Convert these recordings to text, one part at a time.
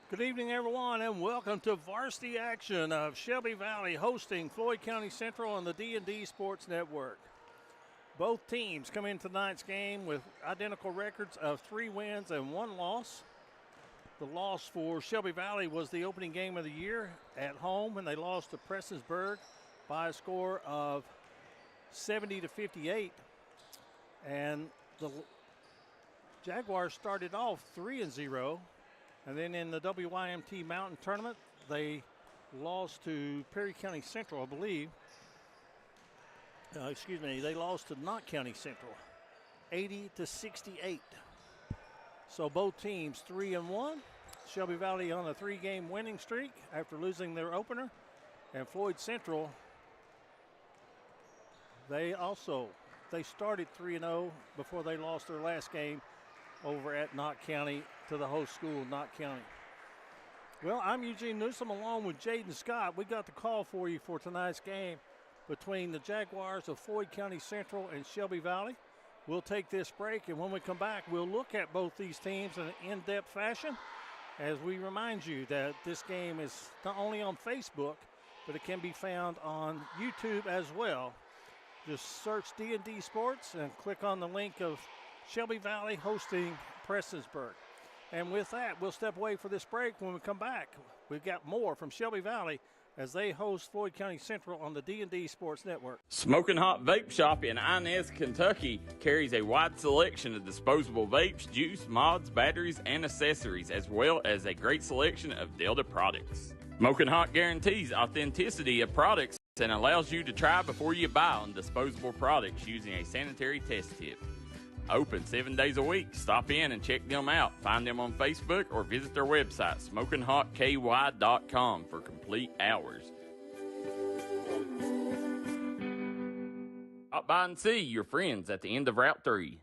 Good evening, everyone, and welcome to varsity action of Shelby Valley hosting Floyd County Central on the D&D Sports Network. Both teams come in tonight's game with identical records of 3 wins and 1 loss. The loss for Shelby Valley was the opening game of the year at home when they lost to Prestonsburg by a score of 70-58. And the Jaguars started off 3-0. And then in the WYMT Mountain Tournament, they lost to Perry County Central, I believe. They lost to Knott County Central, 80-68. So both teams 3-1. Shelby Valley on a 3-game winning streak after losing their opener. And Floyd Central, they started 3-0 before they lost their last game over at Knott County to the host school, Knott County. Well, I'm Eugene Newsom along with Jaden Scott. We got the call for you for tonight's game between the Jaguars of Floyd County Central and Shelby Valley. We'll take this break, and when we come back, we'll look at both these teams in an in-depth fashion as we remind you that this game is not only on Facebook, but it can be found on YouTube as well. Just search D&D Sports and click on the link of Shelby Valley hosting Prestonsburg. And with that, we'll step away for this break. When we come back, we've got more from Shelby Valley as they host Floyd County Central on the D&D Sports Network. Smoking Hot Vape Shop in Inez, Kentucky carries a wide selection of disposable vapes, juice, mods, batteries, and accessories, as well as a great selection of Delta products. Smoking Hot guarantees authenticity of products and allows you to try before you buy on disposable products using a sanitary test tip. Open 7 days a week. Stop in and check them out. Find them on Facebook or visit their website, smokingHotKY.com, for complete hours. Stop by and see your friends at the end of Route 3.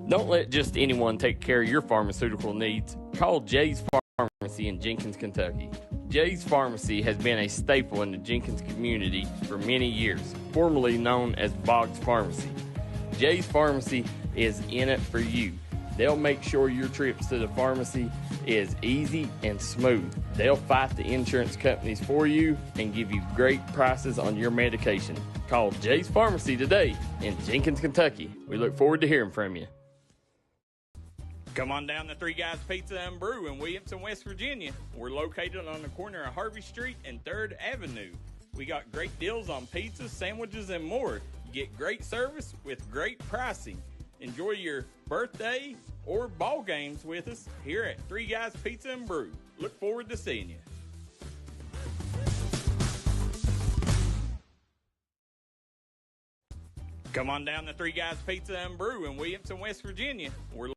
Don't let just anyone take care of your pharmaceutical needs. Call Jay's Pharmacy in Jenkins, Kentucky. Jay's Pharmacy has been a staple in the Jenkins community for many years, formerly known as Boggs Pharmacy. Jay's Pharmacy is in it for you. They'll make sure your trips to the pharmacy is easy and smooth. They'll fight the insurance companies for you and give you great prices on your medication. Call Jay's Pharmacy today in Jenkins, Kentucky. We look forward to hearing from you. Come on down to Three Guys Pizza and Brew in Williamson, West Virginia. We're located on the corner of Harvey Street and 3rd Avenue. We got great deals on pizzas, sandwiches, and more. Get great service with great pricing. Enjoy your birthday or ball games with us here at Three Guys Pizza and Brew. Look forward to seeing you. Come on down to Three Guys Pizza and Brew in Williamson, West Virginia.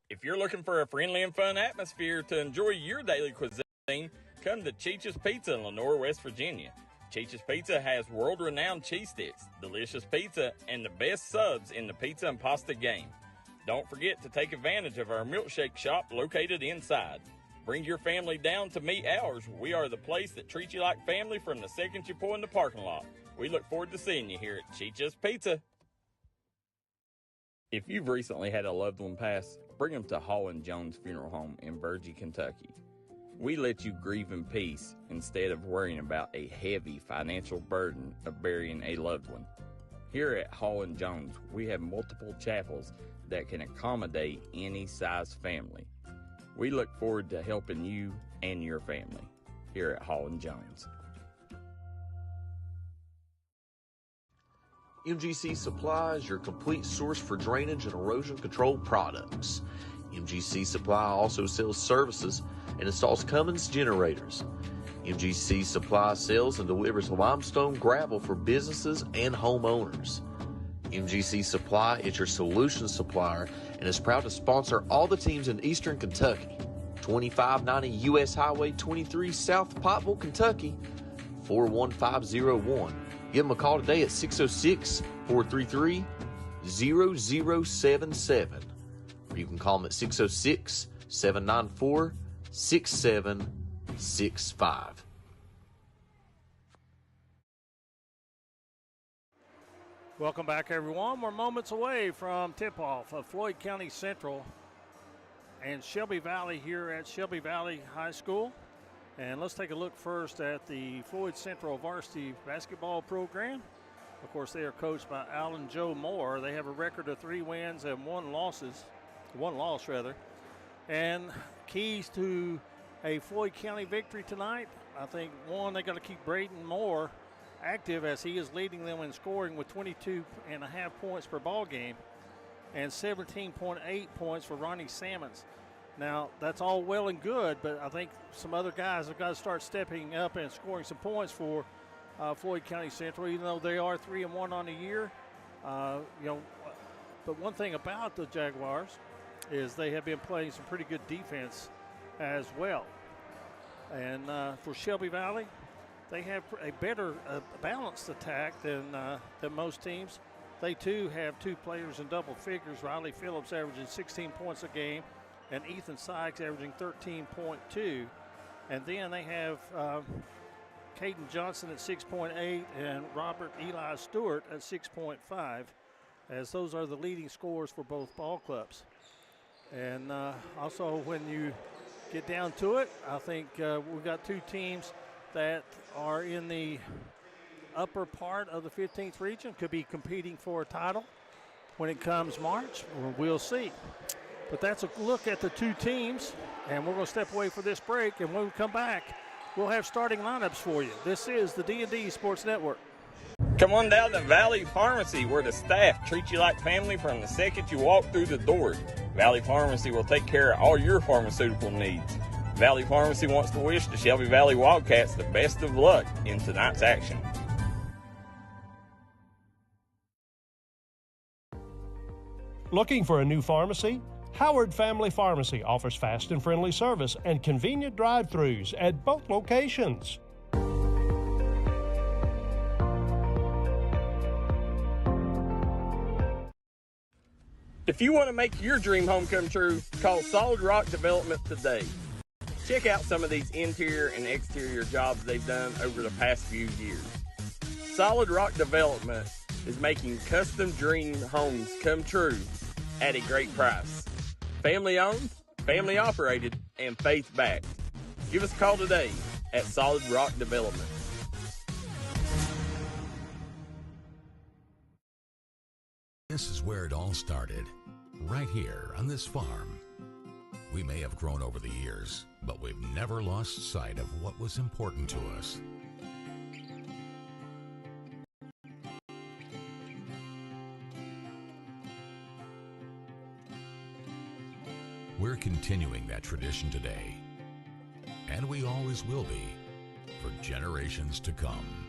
If you're looking for a friendly and fun atmosphere to enjoy your daily cuisine, come to Cheech's Pizza in Lenore, West Virginia. Cheech's Pizza has world-renowned cheese sticks, delicious pizza, and the best subs in the pizza and pasta game. Don't forget to take advantage of our milkshake shop located inside. Bring your family down to meet ours. We are the place that treats you like family from the second you pull in the parking lot. We look forward to seeing you here at Cheech's Pizza. If you've recently had a loved one pass, bring them to Hall & Jones Funeral Home in Burgee, Kentucky. We let you grieve in peace instead of worrying about a heavy financial burden of burying a loved one. Here at Hall & Jones, we have multiple chapels that can accommodate any size family. We look forward to helping you and your family here at Hall & Jones. MGC Supply is your complete source for drainage and erosion control products. MGC Supply also sells services and installs Cummins generators. MGC Supply sells and delivers limestone gravel for businesses and homeowners. MGC Supply is your solution supplier and is proud to sponsor all the teams in Eastern Kentucky. 2590 U.S. Highway 23 South Pottville, Kentucky, 41501. Give them a call today at 606-433-0077. Or you can call them at 606-794-6765. Welcome back, everyone. We're moments away from tip-off of Floyd County Central and Shelby Valley here at Shelby Valley High School. And let's take a look first at the Floyd Central varsity basketball program. Of course, they are coached by Alan Joe Moore. They have a record of 3 wins and 1 loss. And keys to a Floyd County victory tonight, I think, one, they got to keep Braden Moore active as he is leading them in scoring with 22.5 points per ball game and 17.8 points for Ronnie Sammons. Now, that's all well and good, but I think some other guys have got to start stepping up and scoring some points for Floyd County Central, even though they are 3-1 on the year. But one thing about the Jaguars is they have been playing some pretty good defense as well. And for Shelby Valley, they have a better balanced attack than most teams. They too have 2 players in double figures. Riley Phillips averaging 16 points a game, and Ethan Sykes averaging 13.2. And then they have Caden Johnson at 6.8 and Robert Eli Stewart at 6.5, as those are the leading scorers for both ball clubs. And also, when you get down to it, I think we've got 2 teams that are in the upper part of the 15th region, could be competing for a title when it comes March. We'll see. But that's a look at the 2 teams, and we're going to step away for this break, and when we come back, we'll have starting lineups for you. This is the D&D Sports Network. Come on down to Valley Pharmacy, where the staff treats you like family from the second you walk through the doors. Valley Pharmacy will take care of all your pharmaceutical needs. Valley Pharmacy wants to wish the Shelby Valley Wildcats the best of luck in tonight's action. Looking for a new pharmacy? Howard Family Pharmacy offers fast and friendly service and convenient drive-thrus at both locations. If you want to make your dream home come true, call Solid Rock Development today. Check out some of these interior and exterior jobs they've done over the past few years. Solid Rock Development is making custom dream homes come true at a great price. Family owned, family operated, and faith backed. Give us a call today at Solid Rock Development. This is where it all started, right here on this farm. We may have grown over the years, but we've never lost sight of what was important to us. We're continuing that tradition today, and we always will be, for generations to come.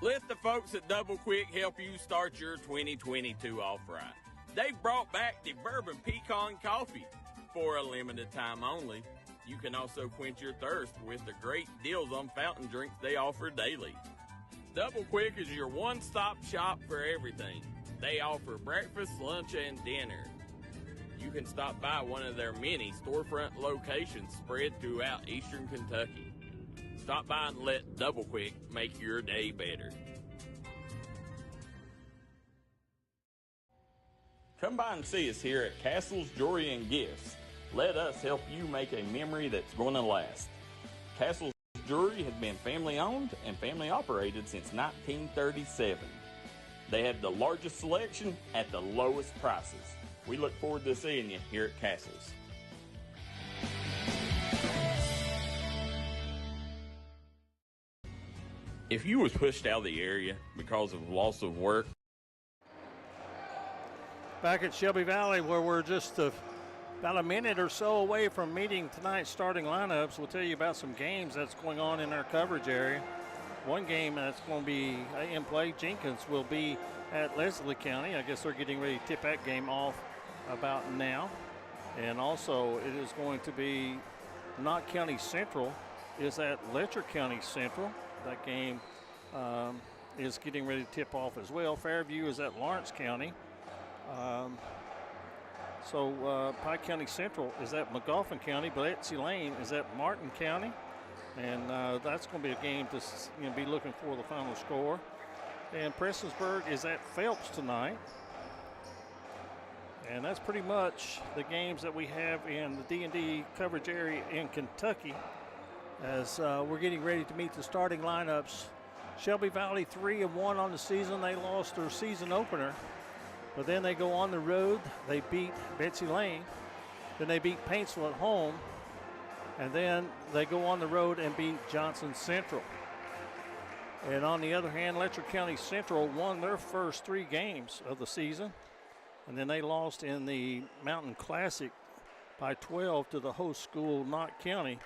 Let the folks at Double Quick help you start your 2022 off right. They've brought back the Bourbon Pecan Coffee for a limited time only. You can also quench your thirst with the great deals on fountain drinks they offer daily. Double Quick is your one-stop shop for everything. They offer breakfast, lunch, and dinner. You can stop by one of their many storefront locations spread throughout eastern Kentucky. Stop by and let Double Quick make your day better. Come by and see us here at Castle's Jewelry and Gifts. Let us help you make a memory that's going to last. Castle's Jewelry has been family owned and family operated since 1937. They have the largest selection at the lowest prices. We look forward to seeing you here at Castle's. If you was pushed out of the area because of loss of work. Back at Shelby Valley, where we're just about a minute or so away from meeting tonight's starting lineups, we'll tell you about some games that's going on in our coverage area. One game that's going to be in play, Jenkins will be at Leslie County. I guess they're getting ready to tip that game off about now. And also it is going to be Knott County Central is at Letcher County Central. That game is getting ready to tip off as well. Fairview is at Lawrence County. Pike County Central is at McGoffin County. Betsy Lane is at Martin County. And that's going to be a game to be looking for the final score. And Prestonsburg is at Phelps tonight. And that's pretty much the games that we have in the D&D coverage area in Kentucky as we're getting ready to meet the starting lineups. Shelby Valley 3-1 on the season. They lost their season opener, but then they go on the road. They beat Betsy Lane. Then they beat Paintsville at home. And then they go on the road and beat Johnson Central. And on the other hand, Letcher County Central won their first 3 games of the season. And then they lost in the Mountain Classic by 12 to the host school, Knott County.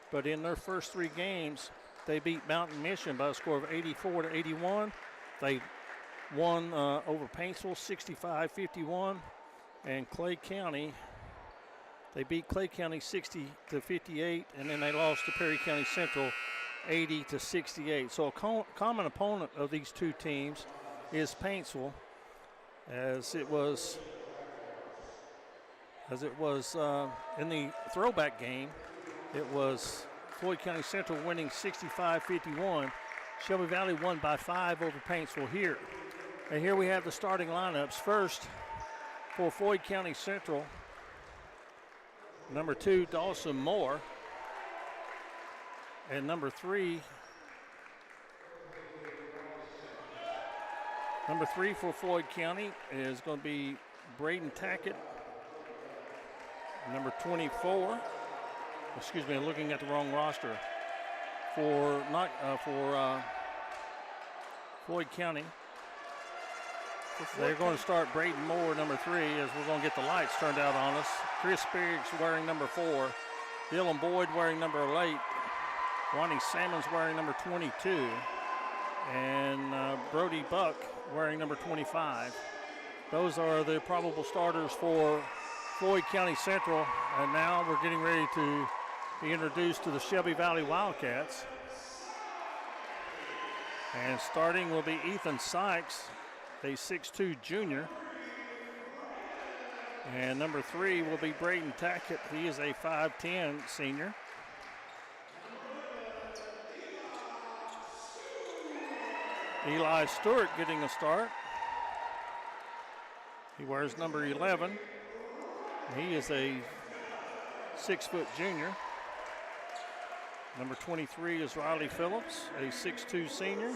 But in their first 3 games, they beat Mountain Mission by a score of 84-81. They won over Paintsville 65-51. And Clay County, they beat Clay County 60-58. And then they lost to Perry County Central 80-68. So a common opponent of these 2 teams is Paintsville. As it was in the throwback game, it was Floyd County Central winning 65-51. Shelby Valley won by 5 over Paintsville here. And here we have the starting lineups. First, for Floyd County Central, number 2, Dawson Moore. And number 3 for Floyd County is going to be Braden Tackett. Number 24, excuse me, I'm looking at the wrong roster. For Floyd County, they're going to start Braden Moore, number 3, as we're going to get the lights turned out on us. Chris Biggs wearing number 4. Dylan Boyd wearing number 8. Ronnie Salmons wearing number 22. And Brody Buck wearing number 25. Those are the probable starters for Floyd County Central. And now we're getting ready to be introduced to the Shelby Valley Wildcats. And starting will be Ethan Sykes, a 6'2 junior. And number 3 will be Braden Tackett. He is a 5'10 senior. Eli Stewart getting a start. He wears number 11. He is a 6' junior. Number 23 is Riley Phillips, a 6'2 senior.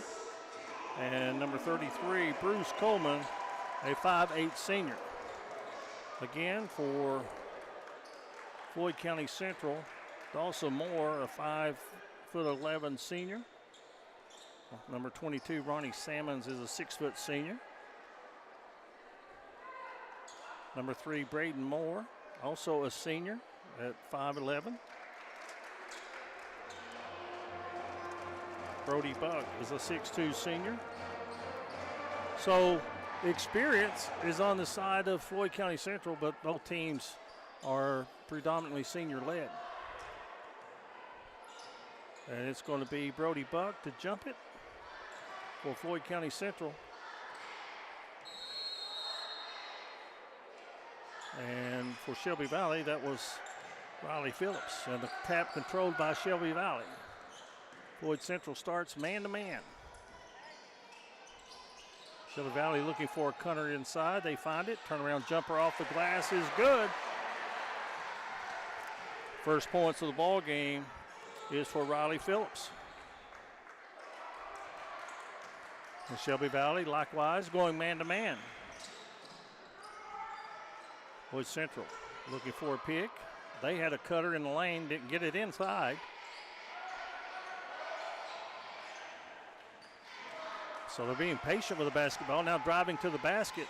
And number 33, Bruce Coleman, a 5'8 senior. Again, for Floyd County Central, Dawson Moore, a 5'11 senior. Number 22, Ronnie Salmons, is a 6' senior. Number 3, Braden Moore, also a senior at 5'11. Brody Buck is a 6'2 senior. So experience is on the side of Floyd County Central, but both teams are predominantly senior-led. And it's going to be Brody Buck to jump it for Floyd County Central. And for Shelby Valley, that was Riley Phillips. And the tap controlled by Shelby Valley. Floyd Central starts man-to-man. Shelby Valley looking for a cutter inside. They find it. Turnaround jumper off the glass is good. First points of the ball game is for Riley Phillips. And Shelby Valley likewise going man-to-man. Floyd Central looking for a pick. They had a cutter in the lane, didn't get it inside. So they're being patient with the basketball. Now driving to the basket,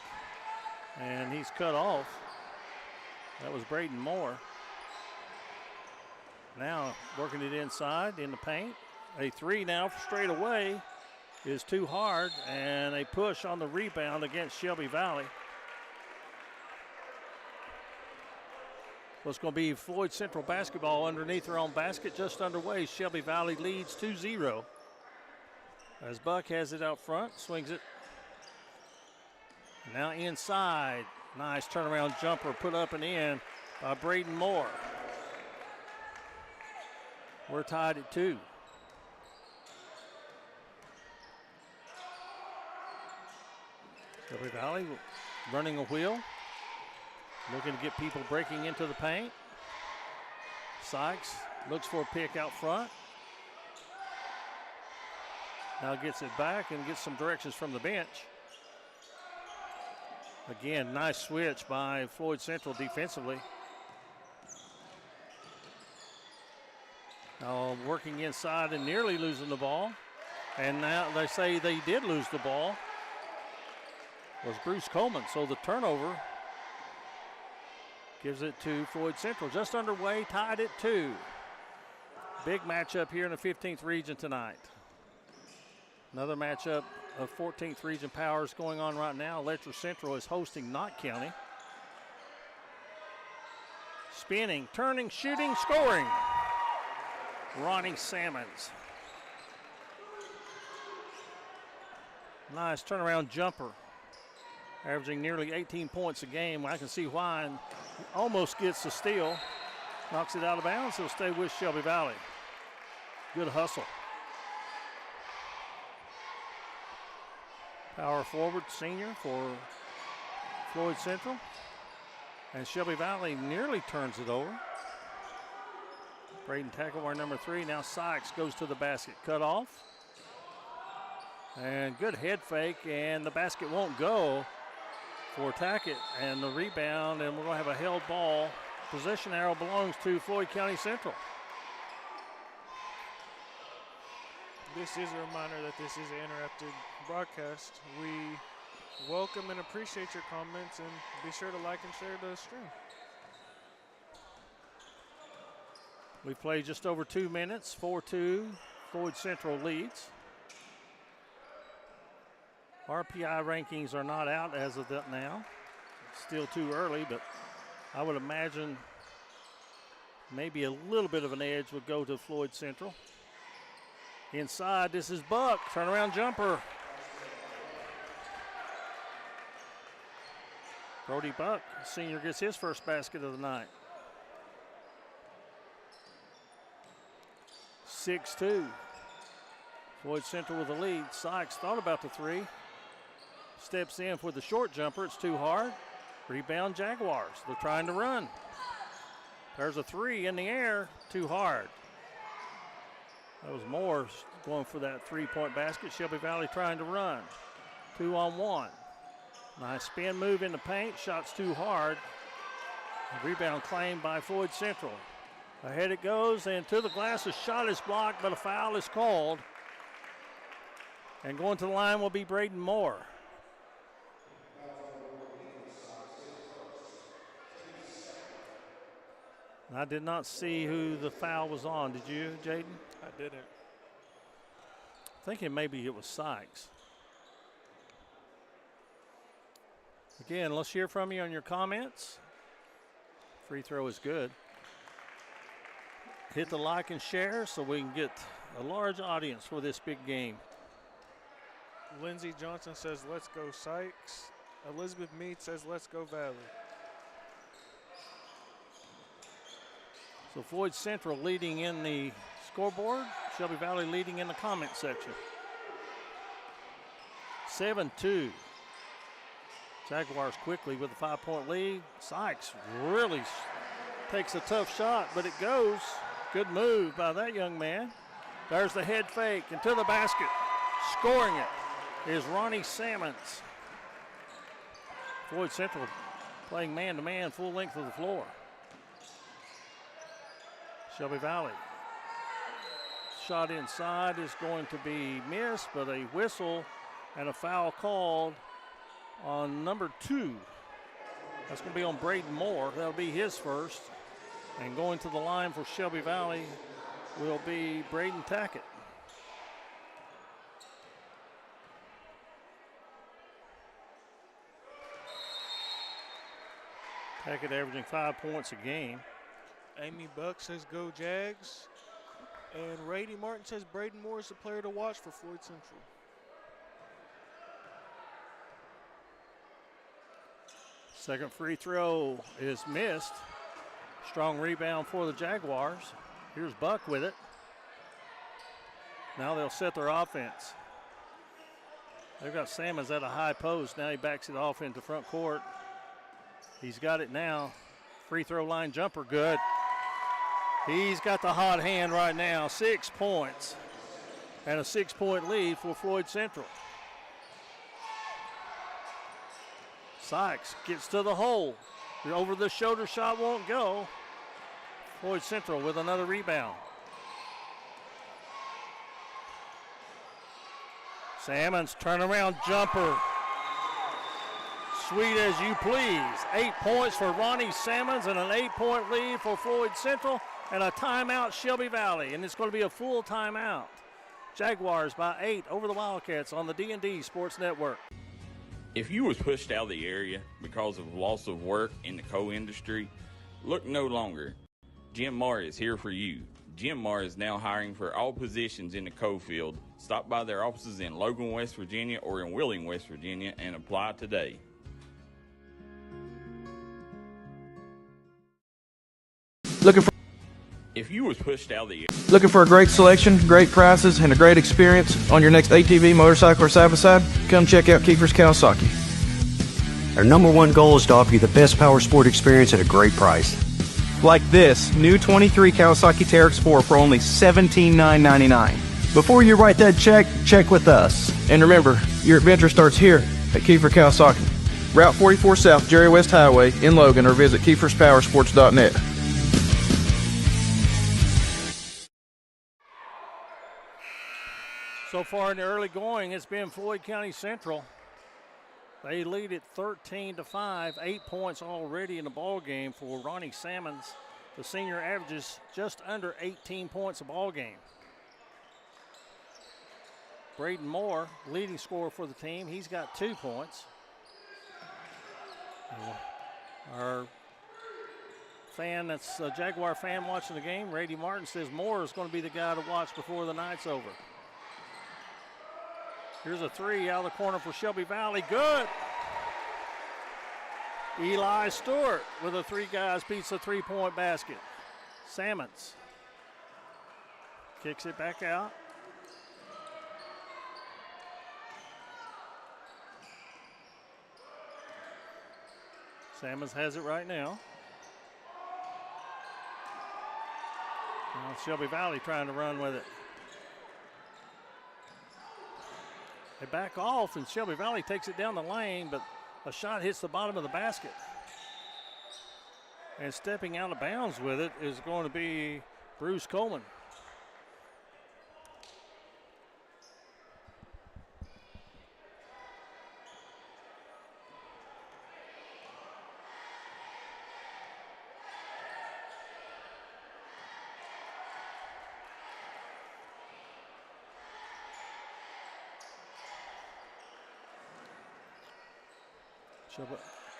and he's cut off. That was Braden Moore. Now working it inside in the paint. A 3 now straight away is too hard, and a push on the rebound against Shelby Valley. What's going to be Floyd Central basketball underneath their own basket, just underway. Shelby Valley leads 2-0. As Buck has it out front, swings it. Now inside. Nice turnaround jumper put up and in by Braden Moore. We're tied at 2. Shelby Valley running a wheel. Looking to get people breaking into the paint. Sykes looks for a pick out front. Now gets it back and gets some directions from the bench. Again, nice switch by Floyd Central defensively. Now working inside and nearly losing the ball. And now they say they did lose the ball. Was Bruce Coleman. So the turnover gives it to Floyd Central. Just underway, tied at 2. Big matchup here in the 15th region tonight. Another matchup of 14th region powers going on right now. Letcher Central is hosting Knott County. Spinning, turning, shooting, scoring. Ronnie Salmons. Nice turnaround jumper. Averaging nearly 18 points a game. I can see why, and almost gets the steal. Knocks it out of bounds. He'll stay with Shelby Valley. Good hustle. Power forward senior for Floyd Central. And Shelby Valley nearly turns it over. Braden tackle our number 3. Now Sykes goes to the basket. Cut off. And good head fake, and the basket won't go for Tackett. And the rebound, and we're going to have a held ball. Possession arrow belongs to Floyd County Central. This is a reminder that this is an interactive broadcast. We welcome and appreciate your comments, and be sure to like and share the stream. We've played just over 2 minutes. 4-2, Floyd Central leads. RPI rankings are not out as of that now. Still too early, but I would imagine maybe a little bit of an edge would go to Floyd Central. Inside, this is Buck, turnaround jumper. Brody Buck, senior, gets his first basket of the night. 6-2. Floyd Central with the lead. Sykes thought about the 3. Steps in for the short jumper. It's too hard. Rebound Jaguars. They're trying to run. There's a 3 in the air. Too hard. That was Moore going for that 3-point basket. Shelby Valley trying to run. 2-on-1. Nice spin move in the paint. Shot's too hard. Rebound claimed by Floyd Central. Ahead it goes, and to the glass. A shot is blocked, but a foul is called. And going to the line will be Braden Moore. I did not see who the foul was on. Did you, Jaden? I didn't. Thinking maybe it was Sykes. Again, let's hear from you on your comments. Free throw is good. Hit the like and share so we can get a large audience for this big game. Lindsey Johnson says, let's go Sykes. Elizabeth Mead says, let's go Valley. So Floyd Central leading in the scoreboard. Shelby Valley leading in the comment section. 7-2. Jaguars quickly with a 5-point lead. Sykes really takes a tough shot, but it goes. Good move by that young man. There's the head fake into the basket. Scoring it is Ronnie Salmons. Floyd Central playing man-to-man full length of the floor. Shelby Valley. Shot inside is going to be missed, but a whistle and a foul called on number 2. That's going to be on Braden Moore. That'll be his first. And going to the line for Shelby Valley will be Braden Tackett. Tackett averaging 5 points a game. Amy Buck says go Jags. And Rady Martin says Braden Moore is the player to watch for Floyd Central. Second free throw is missed. Strong rebound for the Jaguars. Here's Buck with it. Now they'll set their offense. They've got Sammons at a high post. Now he backs it off into front court. He's got it now. Free throw line jumper, good. He's got the hot hand right now. 6 points and a 6-point lead for Floyd Central. Sykes gets to the hole. The over the shoulder shot won't go. Floyd Central with another rebound. Sammons turnaround jumper. Sweet as you please. 8 points for Ronnie Sammons and an 8-point lead for Floyd Central and a timeout Shelby Valley. And it's going to be a full timeout. Jaguars by 8 over the Wildcats on the D&D Sports Network. If you was pushed out of the area because of loss of work in the coal industry, look no longer. Jim Marr is here for you. Jim Marr is now hiring for all positions in the coal field. Stop by their offices in Logan, West Virginia or in Wheeling, West Virginia and apply today. If you was pushed out of the area. Looking for a great selection, great prices, and a great experience on your next ATV, motorcycle, or side-by-side? Come check out Kiefer's Kawasaki. Our #1 goal is to offer you the best power sport experience at a great price. Like this new 23 Kawasaki Teryx 4 for only $17,999. Before you write that check, check with us. And remember, your adventure starts here at Kiefer Kawasaki. Route 44 South, Jerry West Highway in Logan, or visit KiefersPowersports.net. So far in the early going, it's been Floyd County Central. They lead it 13-5, 8 points already in the ball game for Ronnie Sammons. The senior averages just under 18 points a ball game. Braden Moore, leading scorer for the team, he's got 2 points. Our fan that's a Jaguar fan watching the game, Rady Martin, says Moore is going to be the guy to watch before the night's over. Here's a three out of the corner for Shelby Valley. Good. Eli Stewart with a three guys pizza three-point basket. Sammons kicks it back out. Sammons has it right now. Now Shelby Valley trying to run with it. They back off, and Shelby Valley takes it down the lane, but a shot hits the bottom of the basket. And stepping out of bounds with it is going to be Bruce Coleman.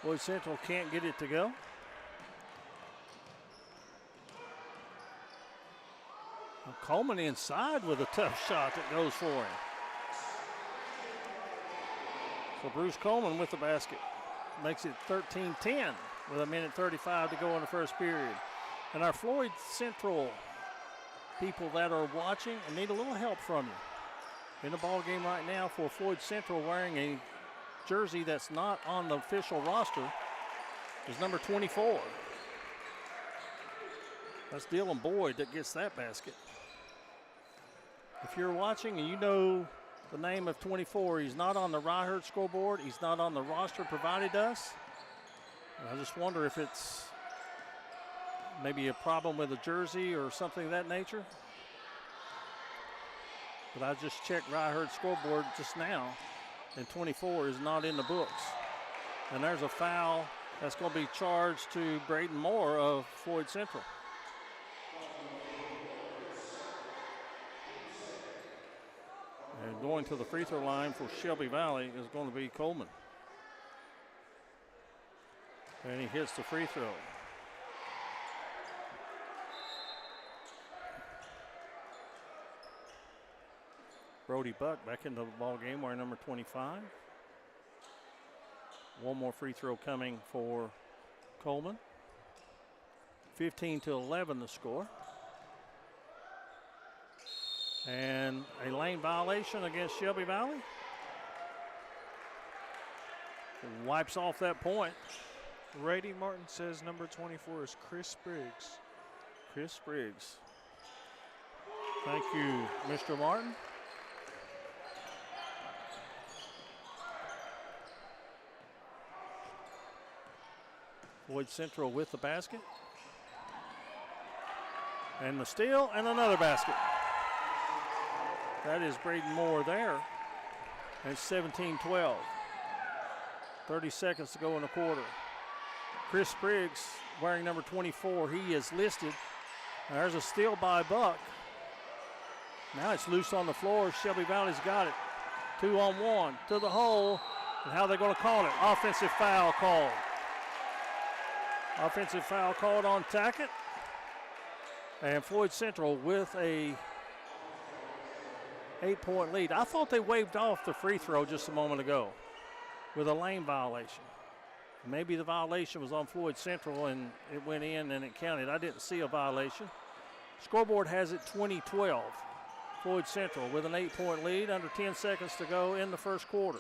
Floyd Central can't get it to go. Well, Coleman inside with a tough shot that goes for him. So Bruce Coleman with the basket. Makes it 13-10 with 1:35 to go in the first period. And our Floyd Central people that are watching and need a little help from you. In the ball game right now for Floyd Central, wearing a jersey that's not on the official roster is number 24. That's Dylan Boyd that gets that basket. If you're watching and you know the name of 24, he's not on the Ryherd scoreboard, he's not on the roster provided us. I just wonder if it's maybe a problem with a jersey or something of that nature. But I just checked Ryherd scoreboard just now, and 24 is not in the books. And there's a foul that's going to be charged to Braden Moore of Floyd Central. And going to the free throw line for Shelby Valley is going to be Coleman. And he hits the free throw. Brody Buck back into the ball game wearing number 25. One more free throw coming for Coleman. 15-11 the score. And a lane violation against Shelby Valley. Wipes off that point. Rady Martin says number 24 is Chris Spriggs. Chris Spriggs. Thank you, Mr. Martin. Floyd Central with the basket. And the steal and another basket. That is Braden Moore there. It's 17-12. 30 seconds to go in the quarter. Chris Spriggs wearing number 24. He is listed. There's a steal by Buck. Now it's loose on the floor. Shelby Valley's got it. 2-on-1 to the hole. And how are they going to call it? Offensive foul called. Offensive foul called on Tackett. And Floyd Central with a 8-point lead. I thought they waved off the free throw just a moment ago with a lane violation. Maybe the violation was on Floyd Central and it went in and it counted. I didn't see a violation. Scoreboard has it 20-12. Floyd Central with an 8-point lead, under 10 seconds to go in the first quarter.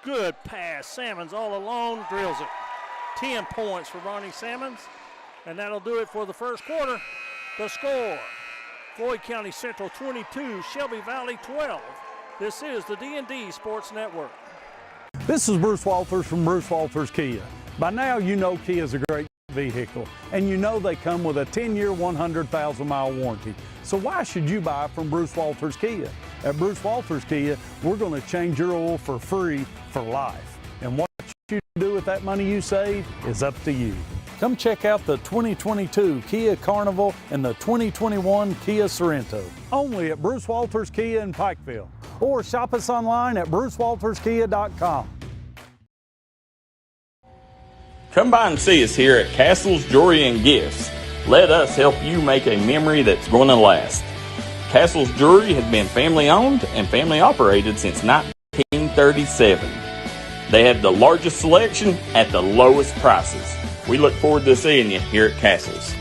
Good pass. Salmons all alone, drills it. 10 points for Ronnie Salmons, and that'll do it for the first quarter. The score, Floyd County Central 22, Shelby Valley 12. This is the D&D Sports Network. This is Bruce Walters from Bruce Walters Kia. By now you know Kia is a great vehicle, and you know they come with a 10-year, 100,000-mile warranty. So why should you buy from Bruce Walters Kia? At Bruce Walters Kia, we're going to change your oil for free for life. And what you do with that money you save is up to you. Come check out the 2022 Kia Carnival and the 2021 Kia Sorento. Only at Bruce Walters Kia in Pikeville. Or shop us online at brucewalterskia.com. Come by and see us here at Castle's Jewelry and Gifts. Let us help you make a memory that's going to last. Castle's Jewelry has been family owned and family operated since 1937. They have the largest selection at the lowest prices. We look forward to seeing you here at Castle's.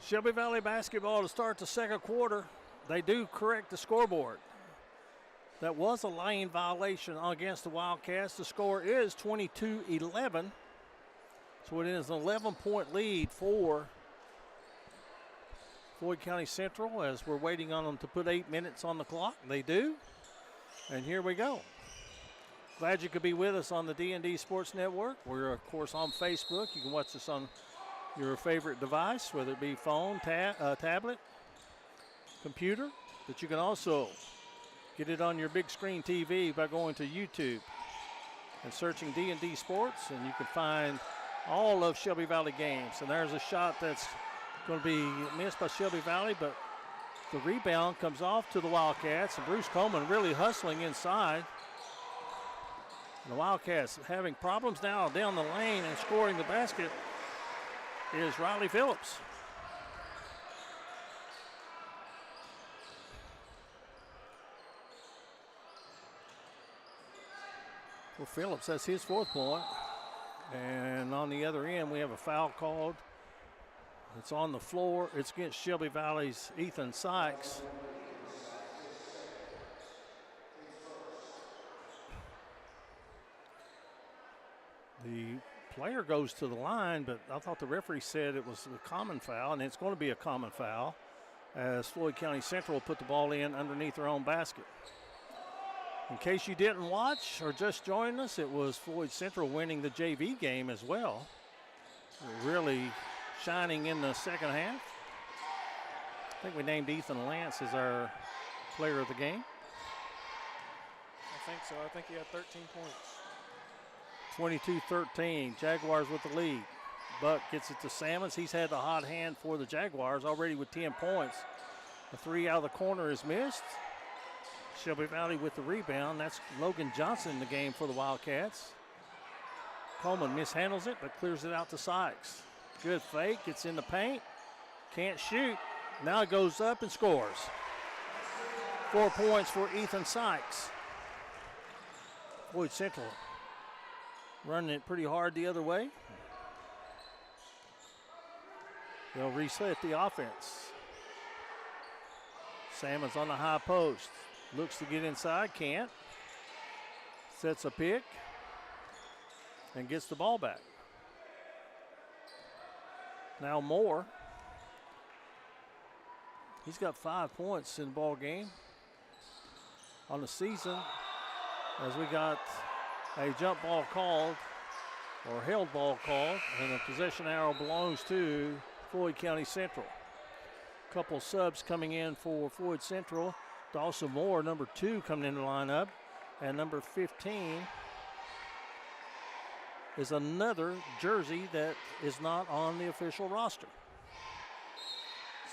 Shelby Valley basketball to start the second quarter. They do correct the scoreboard. That was a lane violation against the Wildcats. The score is 22-11. So it is an 11-point lead for Floyd County Central as we're waiting on them to put 8 minutes on the clock. They do. And here we go. Glad you could be with us on the D&D Sports Network. We're, of course, on Facebook. You can watch us on your favorite device, whether it be phone, tablet, computer. But you can also get it on your big screen TV by going to YouTube and searching D&D Sports, and you can find all of Shelby Valley games. And there's a shot that's going to be missed by Shelby Valley, but the rebound comes off to the Wildcats, and Bruce Coleman really hustling inside. And the Wildcats having problems now down the lane, and scoring the basket is Riley Phillips. For Phillips, that's his 4th point. And on the other end, we have a foul called. It's on the floor. It's against Shelby Valley's Ethan Sykes. The player goes to the line, but I thought the referee said it was a common foul, and it's going to be a common foul as Floyd County Central will put the ball in underneath their own basket. In case you didn't watch or just joined us, it was Floyd Central winning the JV game as well. Really shining in the second half. I think we named Ethan Lance as our player of the game. I think so. I think he had 13 points. 22-13, Jaguars with the lead. Buck gets it to Salmons. He's had the hot hand for the Jaguars already with 10 points. The three out of the corner is missed. Shelby Valley with the rebound. That's Logan Johnson in the game for the Wildcats. Coleman mishandles it, but clears it out to Sykes. Good fake, gets in the paint. Can't shoot. Now it goes up and scores. 4 points for Ethan Sykes. Floyd Central running it pretty hard the other way. They'll reset the offense. Salmon's on the high post. Looks to get inside, can't. Sets a pick and gets the ball back. Now Moore. He's got 5 points in the ball game on the season, as we got a jump ball called, or held ball called, and the possession arrow belongs to Floyd County Central. Couple subs coming in for Floyd Central. Dawson Moore, number 2, coming in the lineup, and number 15 is another jersey that is not on the official roster.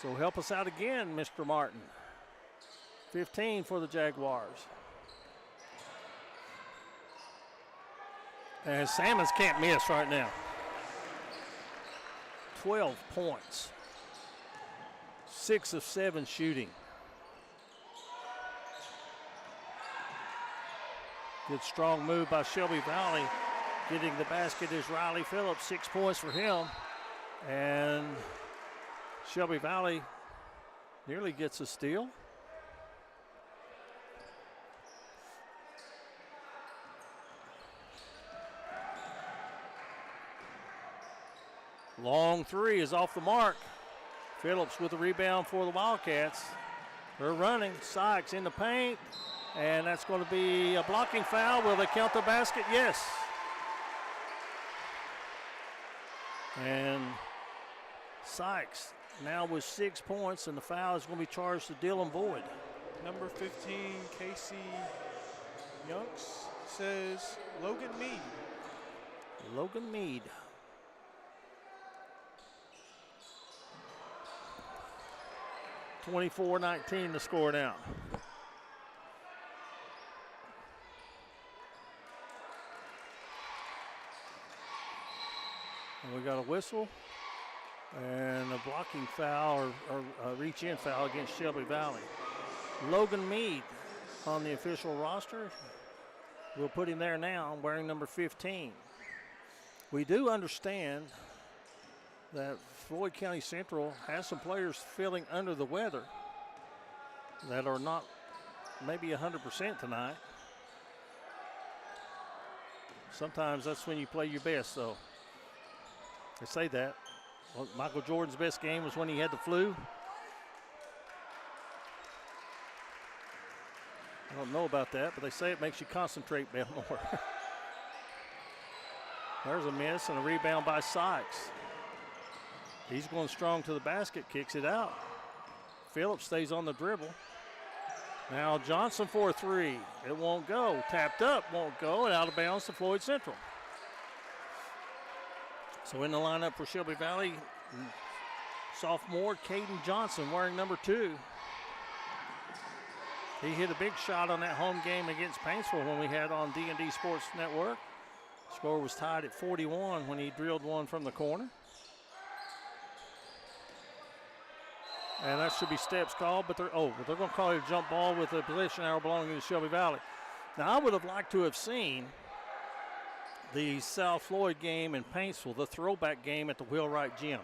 So help us out again, Mr. Martin. 15 for the Jaguars. And Salmons can't miss right now. 12 points. 6 of 7 shooting. Good strong move by Shelby Valley. Getting the basket is Riley Phillips. 6 points for him. And Shelby Valley nearly gets a steal. Long three is off the mark. Phillips with the rebound for the Wildcats. They're running. Sykes in the paint. And that's going to be a blocking foul. Will they count the basket? Yes. And Sykes now with 6 points, and the foul is going to be charged to Dylan Boyd. Number 15, Casey Younks, says Logan Mead. Logan Mead. (24-19) the score now. And we got a whistle and a blocking foul or a reach-in foul against Shelby Valley. Logan Mead on the official roster. We'll put him there now, wearing number 15. We do understand that Floyd County Central has some players feeling under the weather that are not maybe 100% tonight. Sometimes that's when you play your best, though. They say that. Well, Michael Jordan's best game was when he had the flu. I don't know about that, but they say it makes you concentrate more. There's a miss and a rebound by Sykes. He's going strong to the basket, kicks it out. Phillips stays on the dribble. Now Johnson for a three. It won't go. Tapped up, won't go, and out of bounds to Floyd Central. So in the lineup for Shelby Valley, sophomore Caden Johnson wearing number 2. He hit a big shot on that home game against Paintsville when we had on D&D Sports Network. Score was tied at 41 when he drilled one from the corner. And that should be steps called, but they're going to call it a jump ball with a possession arrow belonging to Shelby Valley. Now, I would have liked to have seen the South Floyd game in Paintsville, the throwback game at the Wheelwright Gym.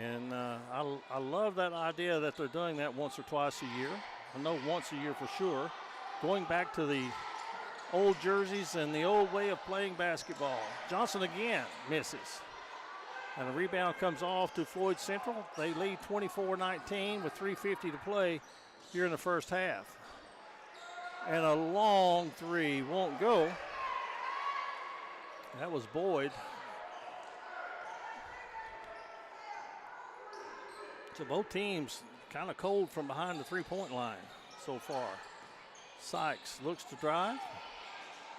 And I love that idea that they're doing that once or twice a year. I know once a year for sure. Going back to the old jerseys and the old way of playing basketball. Johnson again misses. And the rebound comes off to Floyd Central. They lead 24-19 with 3:50 to play here in the first half. And a long three won't go. That was Boyd. So both teams kind of cold from behind the three-point line so far. Sykes looks to drive.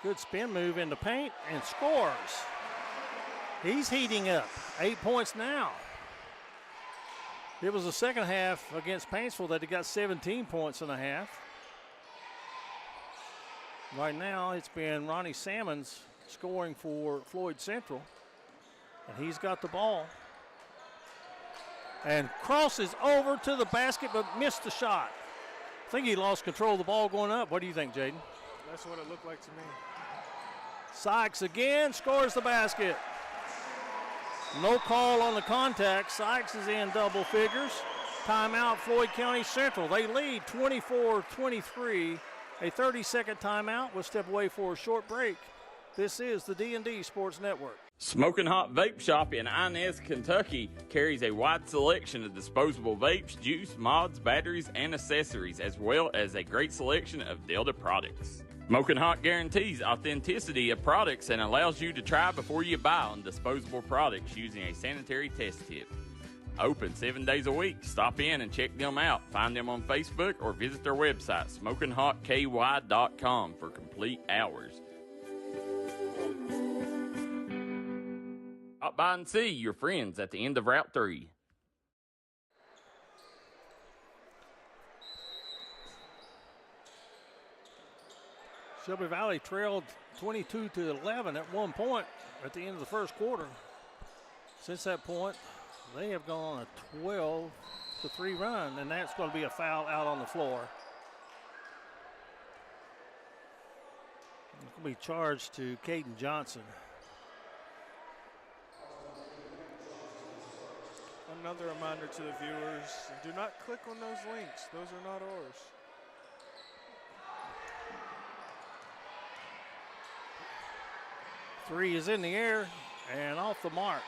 Good spin move in the paint and scores. He's heating up. 8 points now. It was the second half against Paintsville that he got 17 points and a half. Right now, it's been Ronnie Salmons scoring for Floyd Central. And he's got the ball. And crosses over to the basket, but missed the shot. I think he lost control of the ball going up. What do you think, Jaden? That's what it looked like to me. Sykes again scores the basket. No call on the contact. Sykes is in double figures. Timeout, Floyd County Central. They lead 24-23. A 30-second timeout. We'll step away for a short break. This is the D&D Sports Network. Smoking Hot Vape Shop in Inez, Kentucky carries a wide selection of disposable vapes, juice, mods, batteries, and accessories, as well as a great selection of Delta products. Smoking Hot guarantees authenticity of products and allows you to try before you buy on disposable products using a sanitary test tip. Open 7 days a week. Stop in and check them out. Find them on Facebook or visit their website, SmokingHotKY.com, for complete hours. Stop by and see your friends at the end of Route 3. Shelby Valley trailed 22-11 at one point at the end of the first quarter. Since that point, they have gone on a 12-3 run, and that's going to be a foul out on the floor. It's going to be charged to Caden Johnson. Another reminder to the viewers, do not click on those links. Those are not ours. Three is in the air and off the mark.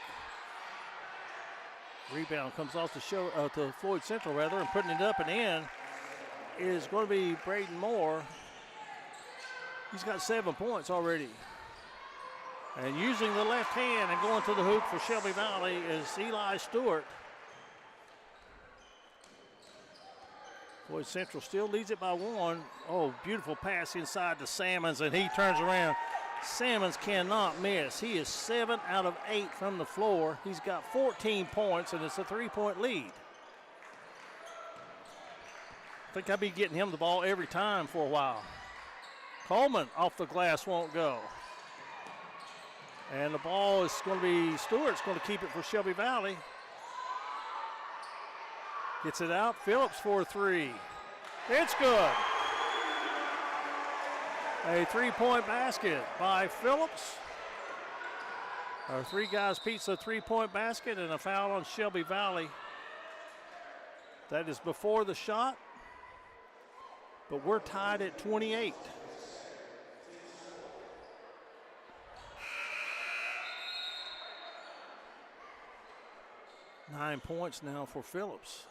Rebound comes off to Floyd Central, rather, and putting it up and in is going to be Braden Moore. He's got 7 points already. And using the left hand and going to the hoop for Shelby Valley is Eli Stewart. Floyd Central still leads it by one. Oh, beautiful pass inside to Salmons, and he turns around. Salmons cannot miss. He is 7 out of 8 from the floor. He's got 14 points, and it's a 3-point lead. I think I'll be getting him the ball every time for a while. Coleman off the glass won't go. And the ball is going to be Stewart's going to keep it for Shelby Valley. Gets it out. Phillips for three. It's good. A 3-point basket by Phillips. Our three guys pizza 3-point basket and a foul on Shelby Valley. That is before the shot, but we're tied at 28. Nine points now for Phillips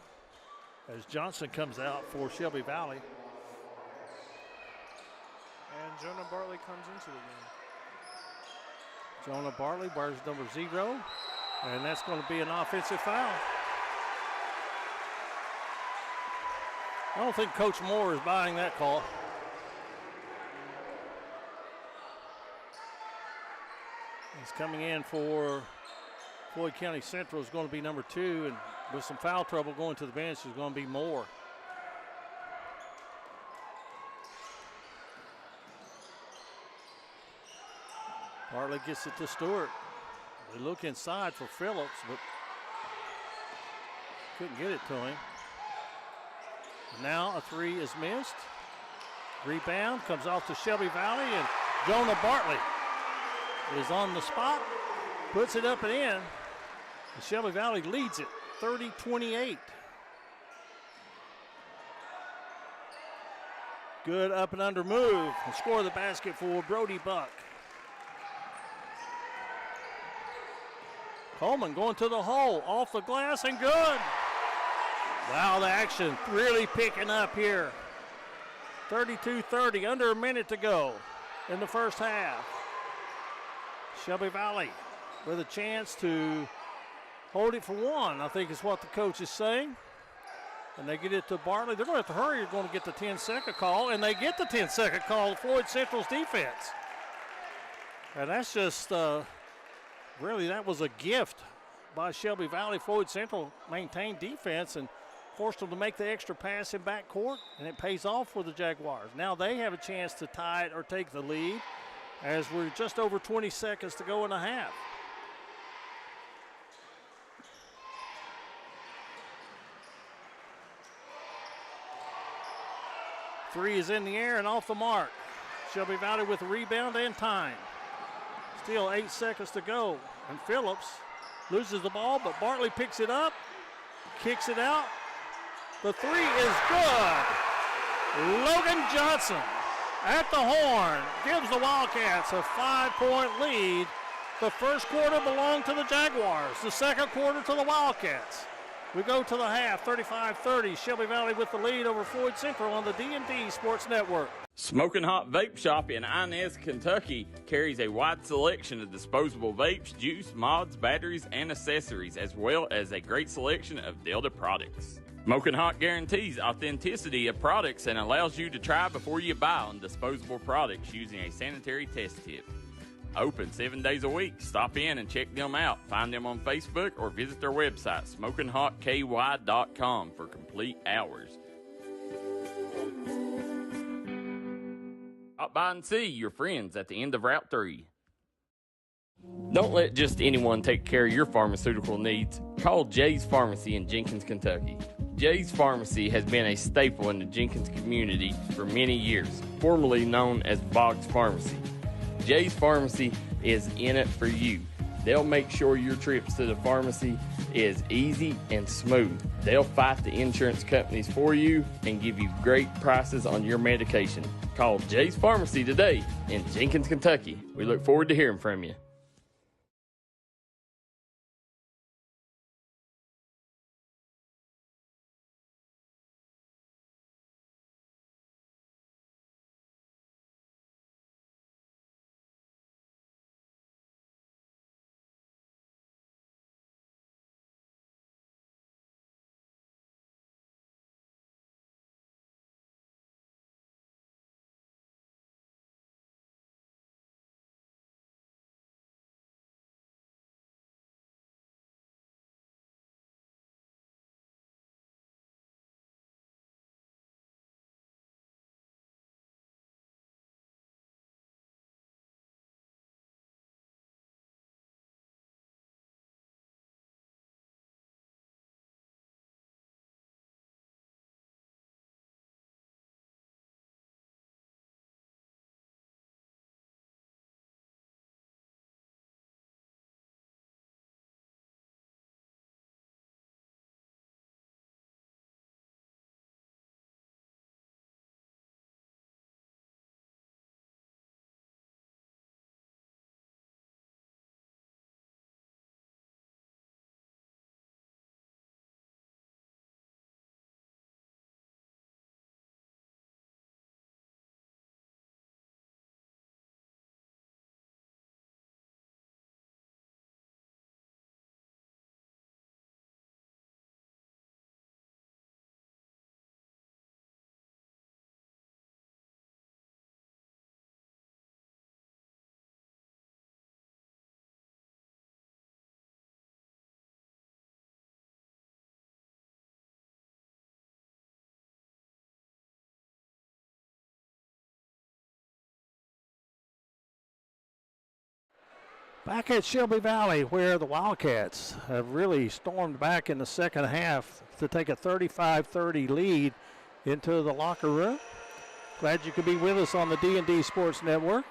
as Johnson comes out for Shelby Valley. And Jonah Bartley comes into the game. Jonah Bartley wears number 0, and that's going to be an offensive foul. I don't think Coach Moore is buying that call. He's coming in for Floyd County Central is going to be number 2, and with some foul trouble going to the bench is going to be Moore. Bartley gets it to Stewart. They look inside for Phillips, but couldn't get it to him. Now a 3 is missed. Rebound comes off to Shelby Valley, and Jonah Bartley is on the spot, puts it up and in. And Shelby Valley leads it 30-28. Good up and under move and score the basket for Brody Buck. Coleman going to the hole, off the glass and good. Wow, the action really picking up here. 32-30, under a minute to go in the first half. Shelby Valley with a chance to hold it for one, I think is what the coach is saying. And they get it to Bartley. They're going to have to hurry. You're going to get the 10-second call, and they get the 10-second call to Floyd Central's defense. And that's just, really, that was a gift by Shelby Valley. Floyd Central maintained defense and forced them to make the extra pass in backcourt, and it pays off for the Jaguars. Now they have a chance to tie it or take the lead as we're just over 20 seconds to go in the half. Three is in the air and off the mark. Shelby Valley with a rebound and time. Still 8 seconds to go. And Phillips loses the ball, but Bartley picks it up, kicks it out. The three is good. Logan Johnson at the horn gives the Wildcats a 5-point lead. The first quarter belonged to the Jaguars. The second quarter to the Wildcats. We go to the half, 35-30. Shelby Valley with the lead over Floyd Central on the D&D Sports Network. Smoking Hot Vape Shop in Inez, Kentucky carries a wide selection of disposable vapes, juice, mods, batteries, and accessories, as well as a great selection of Delta products. Smoking Hot guarantees authenticity of products and allows you to try before you buy on disposable products using a sanitary test tip. Open 7 days a week. Stop in and check them out. Find them on Facebook or visit their website, SmokingHotKY.com, for complete hours. Stop by and see your friends at the end of Route 3. Don't let just anyone take care of your pharmaceutical needs. Call Jay's Pharmacy in Jenkins, Kentucky. Jay's Pharmacy has been a staple in the Jenkins community for many years, formerly known as Boggs Pharmacy. Jay's Pharmacy is in it for you. They'll make sure your trips to the pharmacy is easy and smooth. They'll fight the insurance companies for you and give you great prices on your medication. Call Jay's Pharmacy today in Jenkins, Kentucky. We look forward to hearing from you. Back at Shelby Valley, where the Wildcats have really stormed back in the second half to take a 35-30 lead into the locker room. Glad you could be with us on the D&D Sports Network.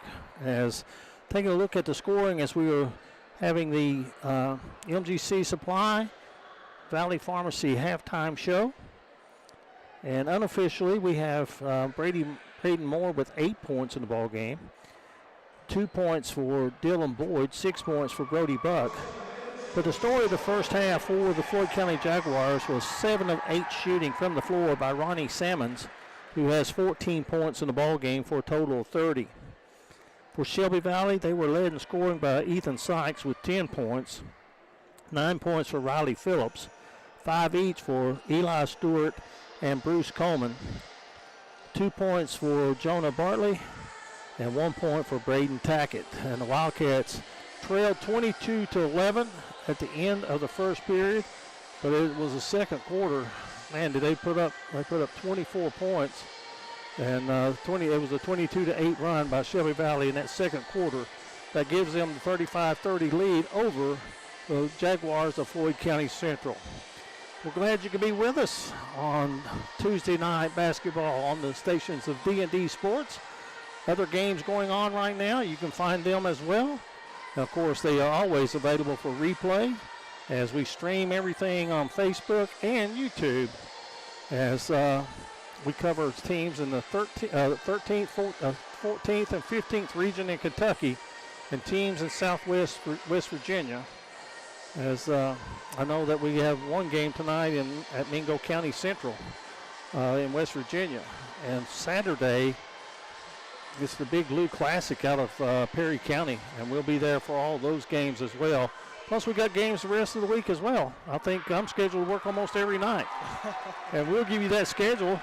As taking a look at the scoring as we were having the MGC Supply Valley Pharmacy halftime show. And unofficially, we have Braden Moore with 8 points in the ball game. 2 points for Dylan Boyd, 6 points for Brody Buck. But the story of the first half for the Floyd County Jaguars was 7 of 8 shooting from the floor by Ronnie Sammons, who has 14 points in the ball game for a total of 30. For Shelby Valley, they were led in scoring by Ethan Sykes with 10 points, 9 points for Riley Phillips, 5 each for Eli Stewart and Bruce Coleman, 2 points for Jonah Bartley, and 1 point for Braden Tackett. And the Wildcats trailed 22-11 at the end of the first period, but it was the second quarter. Man, did they put up 24 points. And it was a 22-8 run by Shelby Valley in that second quarter. That gives them the 35-30 lead over the Jaguars of Floyd County Central. We're glad you can be with us on Tuesday night basketball on the stations of D&D Sports. Other games going on right now, you can find them as well. And of course, they are always available for replay as we stream everything on Facebook and YouTube as we cover teams in the 13th, 14th, and 15th region in Kentucky and teams in Southwest West Virginia. As I know that we have one game tonight at Mingo County Central in West Virginia. And Saturday, it's the Big Blue Classic out of Perry County, and we'll be there for all those games as well. Plus, we got games the rest of the week as well. I think I'm scheduled to work almost every night. And we'll give you that schedule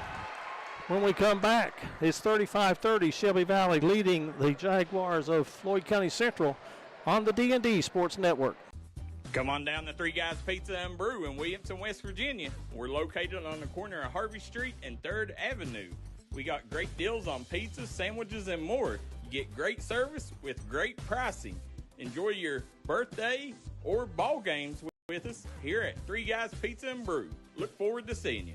when we come back. It's 35-30, Shelby Valley leading the Jaguars of Floyd County Central on the D&D Sports Network. Come on down to Three Guys Pizza and Brew in Williamson, West Virginia. We're located on the corner of Harvey Street and 3rd Avenue. We got great deals on pizzas, sandwiches, and more. You get great service with great pricing. Enjoy your birthday or ball games with us here at Three Guys Pizza and Brew. Look forward to seeing you.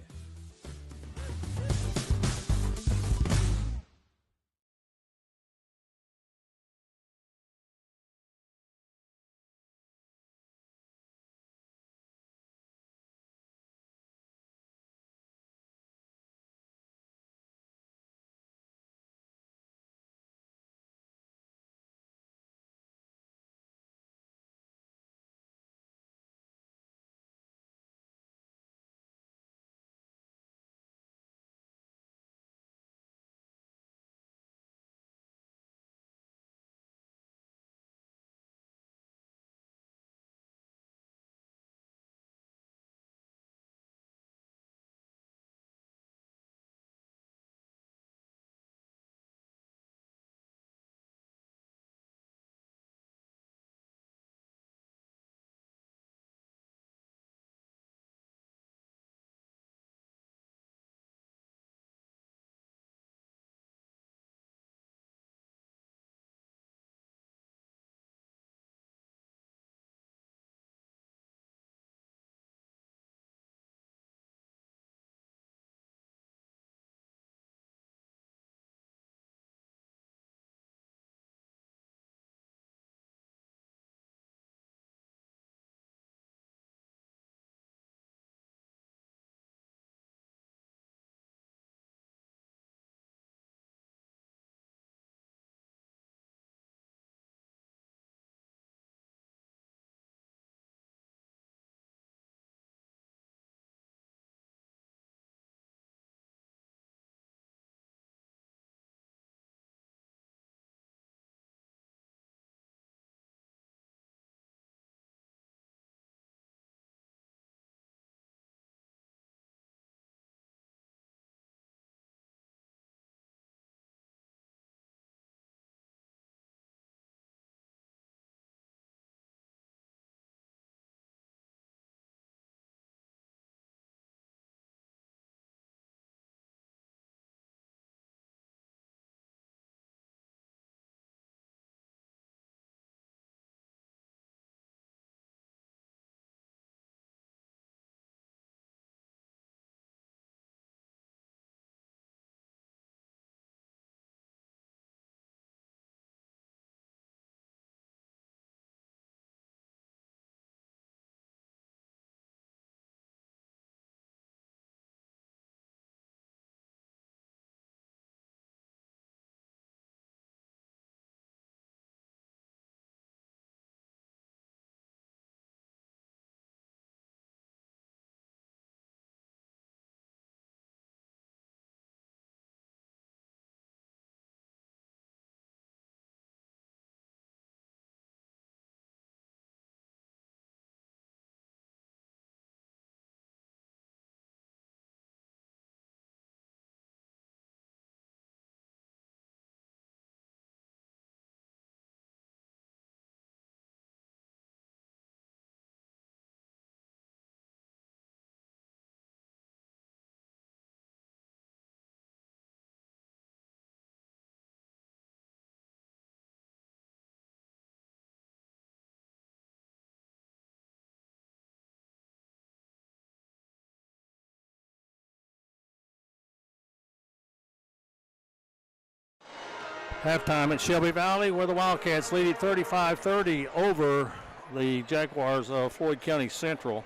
Halftime at Shelby Valley, where the Wildcats lead it 35-30 over the Jaguars of Floyd County Central.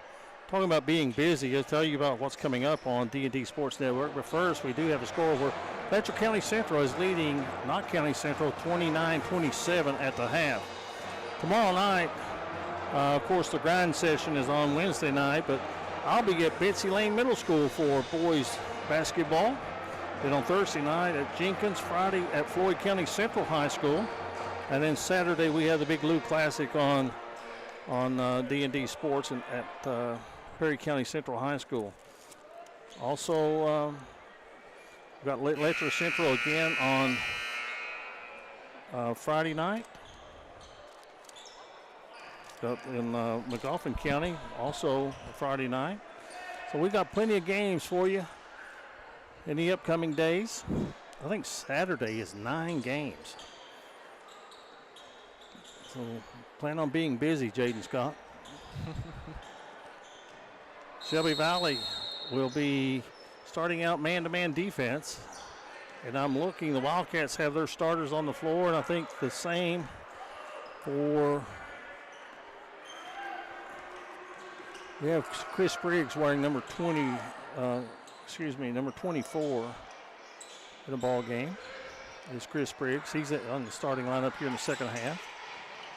Talking about being busy, I'll tell you about what's coming up on D&D Sports Network. But first, we do have a score where Letcher County Central is leading Knott County Central 29-27 at the half. Tomorrow night, of course, the grind session is on Wednesday night, but I'll be at Betsy Lane Middle School for boys basketball. Then on Thursday night at Jenkins, Friday at Floyd County Central High School. And then Saturday we have the Big Lou Classic on D&D Sports at Perry County Central High School. Also, we've got Letcher Central again on Friday night. In McGoffin County, also Friday night. So we've got plenty of games for you in the upcoming days. I think Saturday is 9 games. So plan on being busy, Jaden Scott. Shelby Valley will be starting out man-to-man defense. And I'm looking, the Wildcats have their starters on the floor, and I think the same for... We have Chris Briggs wearing number 24 in the ball game. It's Chris Briggs. He's on the starting lineup here in the second half.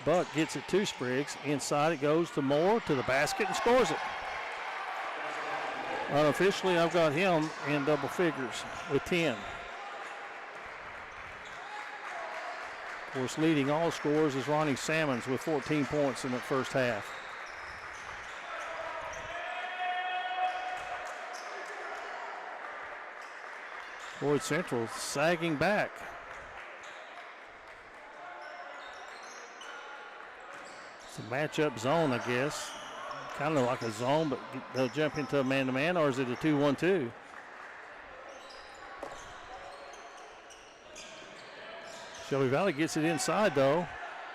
Buck gets it to Spriggs. Inside it goes to Moore to the basket and scores it. Unofficially, I've got him in double figures with 10. Of course, leading all scores is Ronnie Sammons with 14 points in the first half. Floyd Central sagging back. It's a matchup zone, I guess. Kind of like a zone, but they'll jump into a man-to-man, or is it a 2-1-2? Shelby Valley gets it inside, though,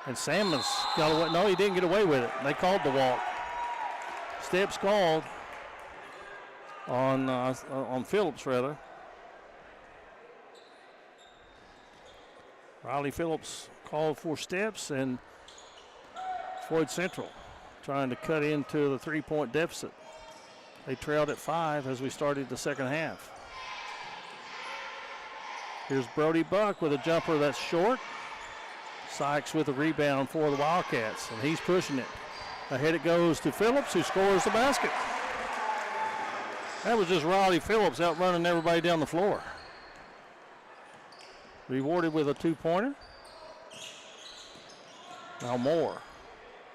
and Salmon's got away. No, he didn't get away with it. They called the walk. Steps called on Phillips, rather. Riley Phillips called for steps, and Floyd Central trying to cut into the three-point deficit. They trailed at 5 as we started the second half. Here's Brody Buck with a jumper that's short. Sykes with a rebound for the Wildcats, and he's pushing it. Ahead it goes to Phillips, who scores the basket. That was just Riley Phillips outrunning everybody down the floor. Rewarded with a 2-pointer. Now Moore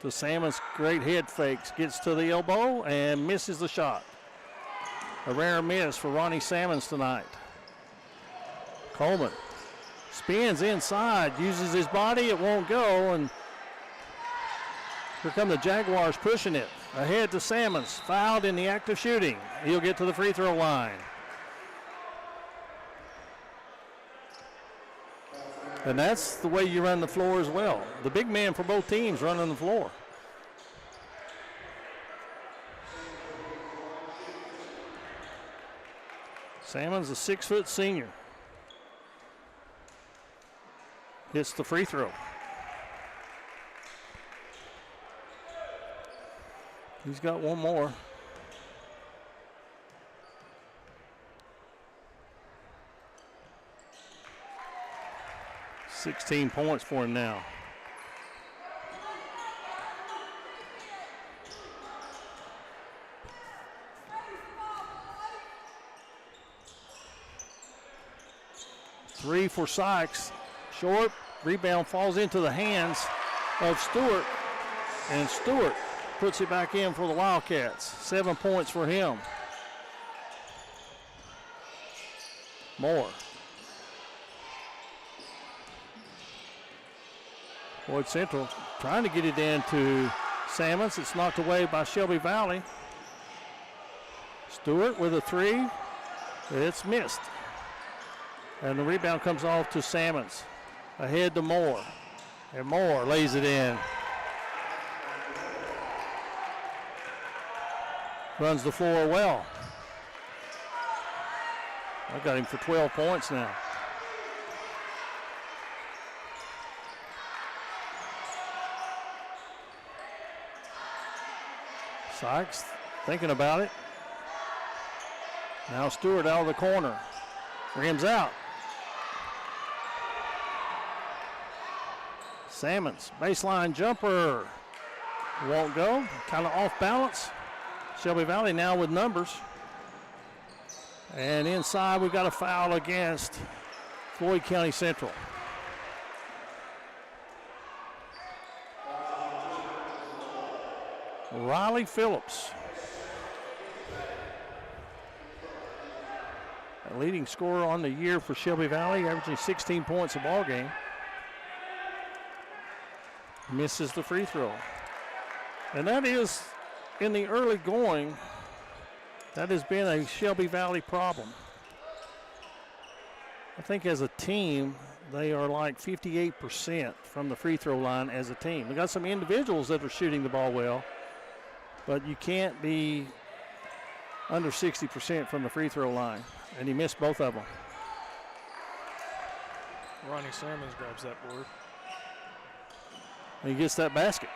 to Salmon's great head fakes. Gets to the elbow and misses the shot. A rare miss for Ronnie Salmons tonight. Coleman spins inside, uses his body, it won't go, and here come the Jaguars pushing it. Ahead to Salmons, fouled in the act of shooting. He'll get to the free throw line. And that's the way you run the floor as well. The big man for both teams running the floor. Salmon's a 6-foot senior. Hits the free throw. He's got one more. $16 points for him now. Three for Sykes. Short. Rebound falls into the hands of Stewart. And Stewart puts it back in for the Wildcats. 7 points for him. Moore. Floyd Central trying to get it into Salmons. It's knocked away by Shelby Valley. Stewart with a 3. It's missed. And the rebound comes off to Salmons. Ahead to Moore. And Moore lays it in. Runs the floor well. I got him for 12 points now. Sykes thinking about it. Now Stewart out of the corner. Rims out. Salmons, baseline jumper. Won't go. Kind of off balance. Shelby Valley now with numbers. And inside we've got a foul against Floyd County Central. Riley Phillips. A leading scorer on the year for Shelby Valley, averaging 16 points a ball game. Misses the free throw. And that is, in the early going, that has been a Shelby Valley problem. I think as a team, they are like 58% from the free throw line as a team. We've got some individuals that are shooting the ball well, but you can't be under 60% from the free throw line. And he missed both of them. Ronnie Salmons grabs that board. And he gets that basket.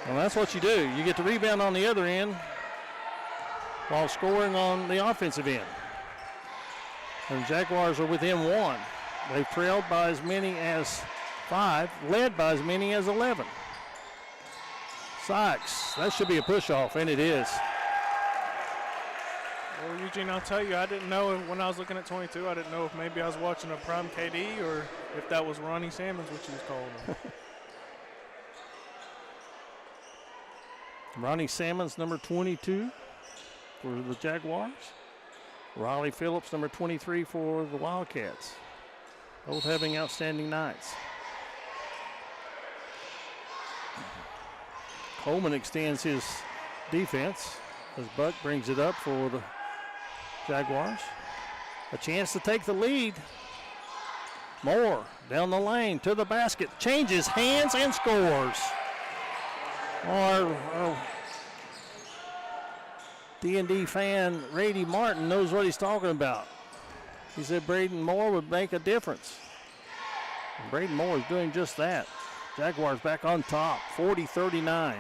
Well, that's what you do. You get the rebound on the other end while scoring on the offensive end. And the Jaguars are within one. They've trailed by as many as 5, led by as many as 11. Sykes, that should be a push-off, and it is. Well, Eugene, I'll tell you, I didn't know when I was looking at 22, I didn't know if maybe I was watching a prime KD or if that was Ronnie Salmons, which he was calling him. Ronnie Salmons, number 22 for the Jaguars. Riley Phillips, number 23 for the Wildcats. Both having outstanding nights. Coleman extends his defense as Buck brings it up for the Jaguars. A chance to take the lead. Moore down the lane to the basket. Changes hands and scores. Our D&D fan, Rady Martin, knows what he's talking about. He said Braden Moore would make a difference. And Braden Moore is doing just that. Jaguars back on top, 40-39.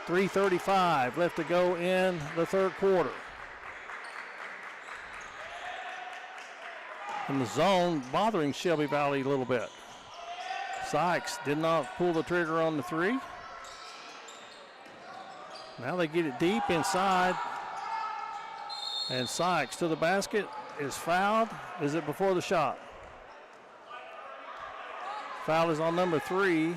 3:35 left to go in the third quarter. In the zone, bothering Shelby Valley a little bit. Sykes did not pull the trigger on the three. Now they get it deep inside. And Sykes to the basket is fouled. Is it before the shot? Foul is on number 3.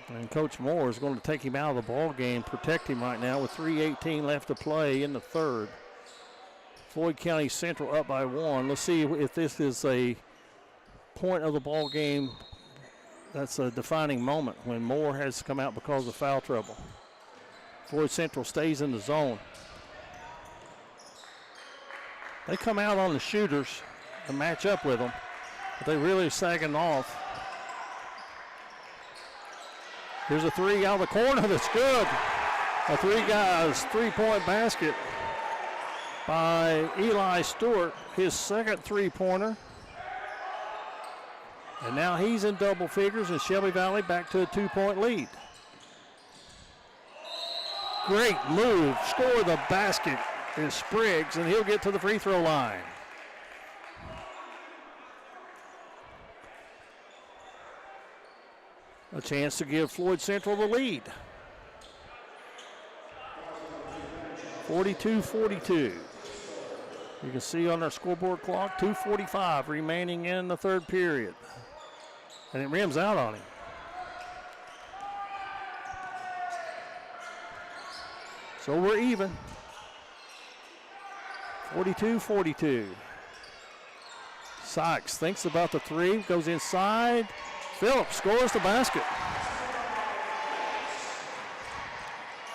And Coach Moore is going to take him out of the ball game, protect him right now with 3:18 left to play in the third. Floyd County Central up by 1. Let's see if this is a point of the ball game. That's a defining moment when Moore has come out because of foul trouble. Floyd Central stays in the zone. They come out on the shooters and match up with them, but they really sagging off. Here's a three out of the corner that's good. A three-point basket by Eli Stewart, his second three-pointer. And now he's in double figures, and Shelby Valley back to a 2-point lead. Great move, score the basket is Spriggs, and he'll get to the free throw line. A chance to give Floyd Central the lead. 42-42. You can see on our scoreboard clock, 2:45 remaining in the third period. And it rims out on him. So we're even. 42-42. Sykes thinks about the three, goes inside. Phillips scores the basket.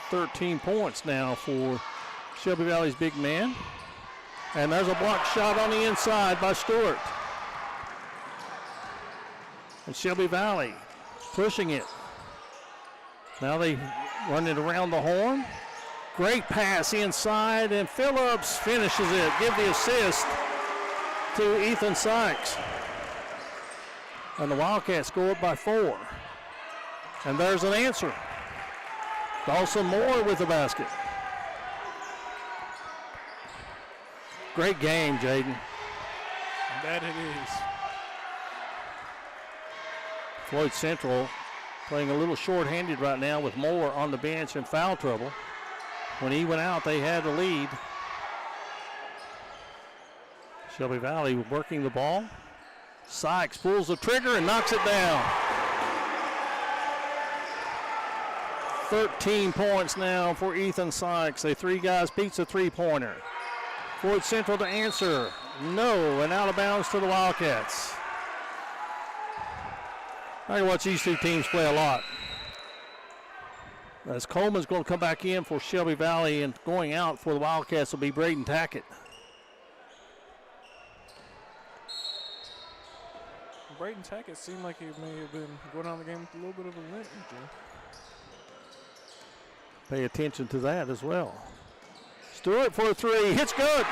13 points now for Shelby Valley's big man. And there's a block shot on the inside by Stewart. And Shelby Valley pushing it. Now they run it around the horn. Great pass inside, and Phillips finishes it. Give the assist to Ethan Sykes. And the Wildcats scored by 4. And there's an answer. Dawson Moore with the basket. Great game, Jaden. That it is. Floyd Central playing a little short-handed right now with Moore on the bench in foul trouble. When he went out, they had the lead. Shelby Valley working the ball. Sykes pulls the trigger and knocks it down. 13 points now for Ethan Sykes. A 3 guys beats a 3-pointer. Floyd Central to answer. No, and out of bounds to the Wildcats. I can watch these two teams play a lot. As Coleman's going to come back in for Shelby Valley, and going out for the Wildcats will be Braden Tackett. Braden Tackett seemed like he may have been going on the game with a little bit of a limp injury. Pay attention to that as well. Stewart for a 3, hits good.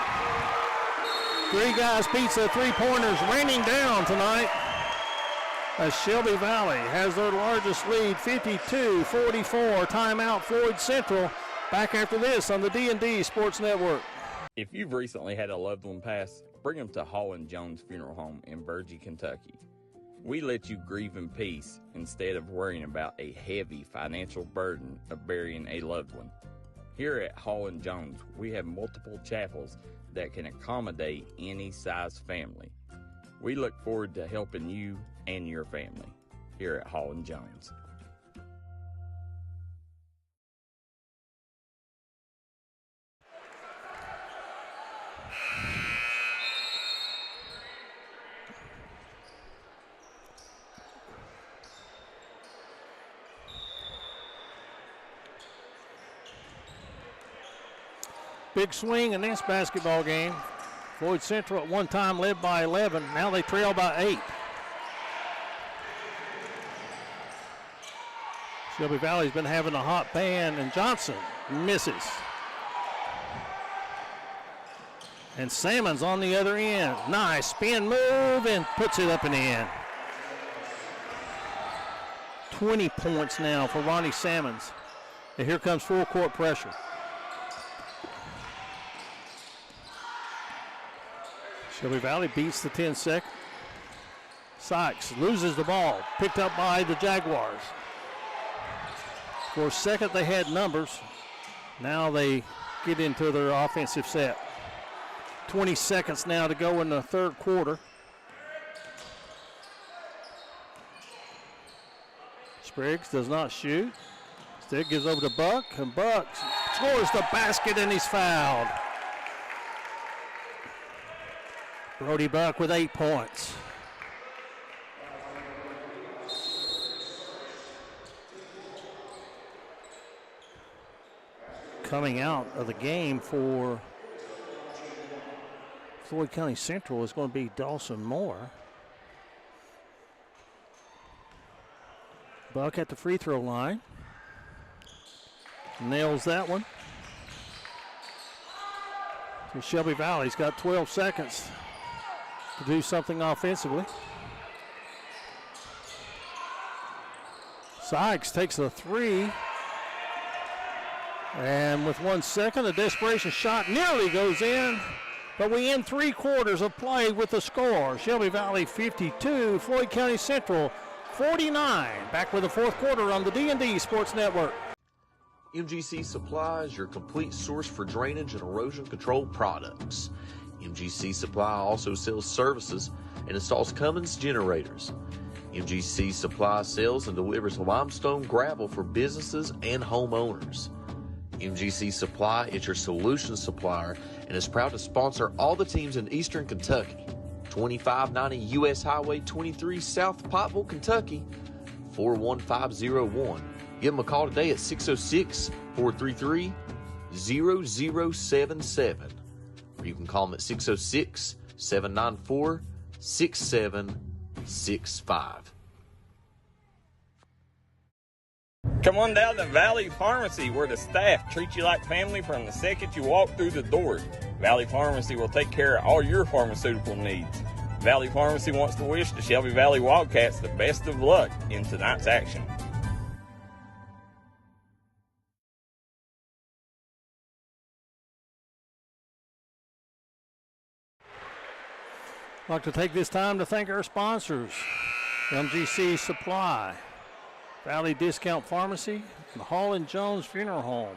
3 guys beats the 3-pointers, raining down tonight as Shelby Valley has their largest lead, 52-44. Timeout, Floyd Central. Back after this on the D&D Sports Network. If you've recently had a loved one pass, bring them to Hall & Jones Funeral Home in Burgee, Kentucky. We let you grieve in peace instead of worrying about a heavy financial burden of burying a loved one. Here at Hall & Jones, we have multiple chapels that can accommodate any size family. We look forward to helping you and your family here at Hall & Jones. Big swing in this basketball game. Floyd Central at one time led by 11. Now they trail by 8. Shelby Valley's been having a hot pan, and Johnson misses. And Salmon's on the other end. Nice spin move and puts it up and in. 20 points now for Ronnie Salmons. And here comes full court pressure. Shelby Valley beats the 10 second. Sykes loses the ball, picked up by the Jaguars. For a second they had numbers. Now they get into their offensive set. 20 seconds now to go in the third quarter. Spriggs does not shoot. Instead gives over to Buck, and Buck scores the basket and he's fouled. Brody Buck with 8 points. Coming out of the game for Floyd County Central is going to be Dawson Moore. Buck at the free throw line. Nails that one. So Shelby Valley's got 12 seconds to do something offensively. Sykes takes a 3. And with 1 second, a desperation shot nearly goes in. But we end 3 quarters of play with the score. Shelby Valley 52, Floyd County Central 49. Back with the fourth quarter on the D&D Sports Network. MGC Supply is your complete source for drainage and erosion control products. MGC Supply also sells services and installs Cummins generators. MGC Supply sells and delivers limestone gravel for businesses and homeowners. MGC Supply is your solution supplier and is proud to sponsor all the teams in Eastern Kentucky. 2590 U.S. Highway 23, South Pottville, Kentucky, 41501. Give them a call today at 606-433-0077. Or you can call them at 606-794-6765. Come on down to Valley Pharmacy, where the staff treats you like family from the second you walk through the door. Valley Pharmacy will take care of all your pharmaceutical needs. Valley Pharmacy wants to wish the Shelby Valley Wildcats the best of luck in tonight's action. I'd like to take this time to thank our sponsors, MGC Supply, Valley Discount Pharmacy, and Hall & Jones Funeral Home.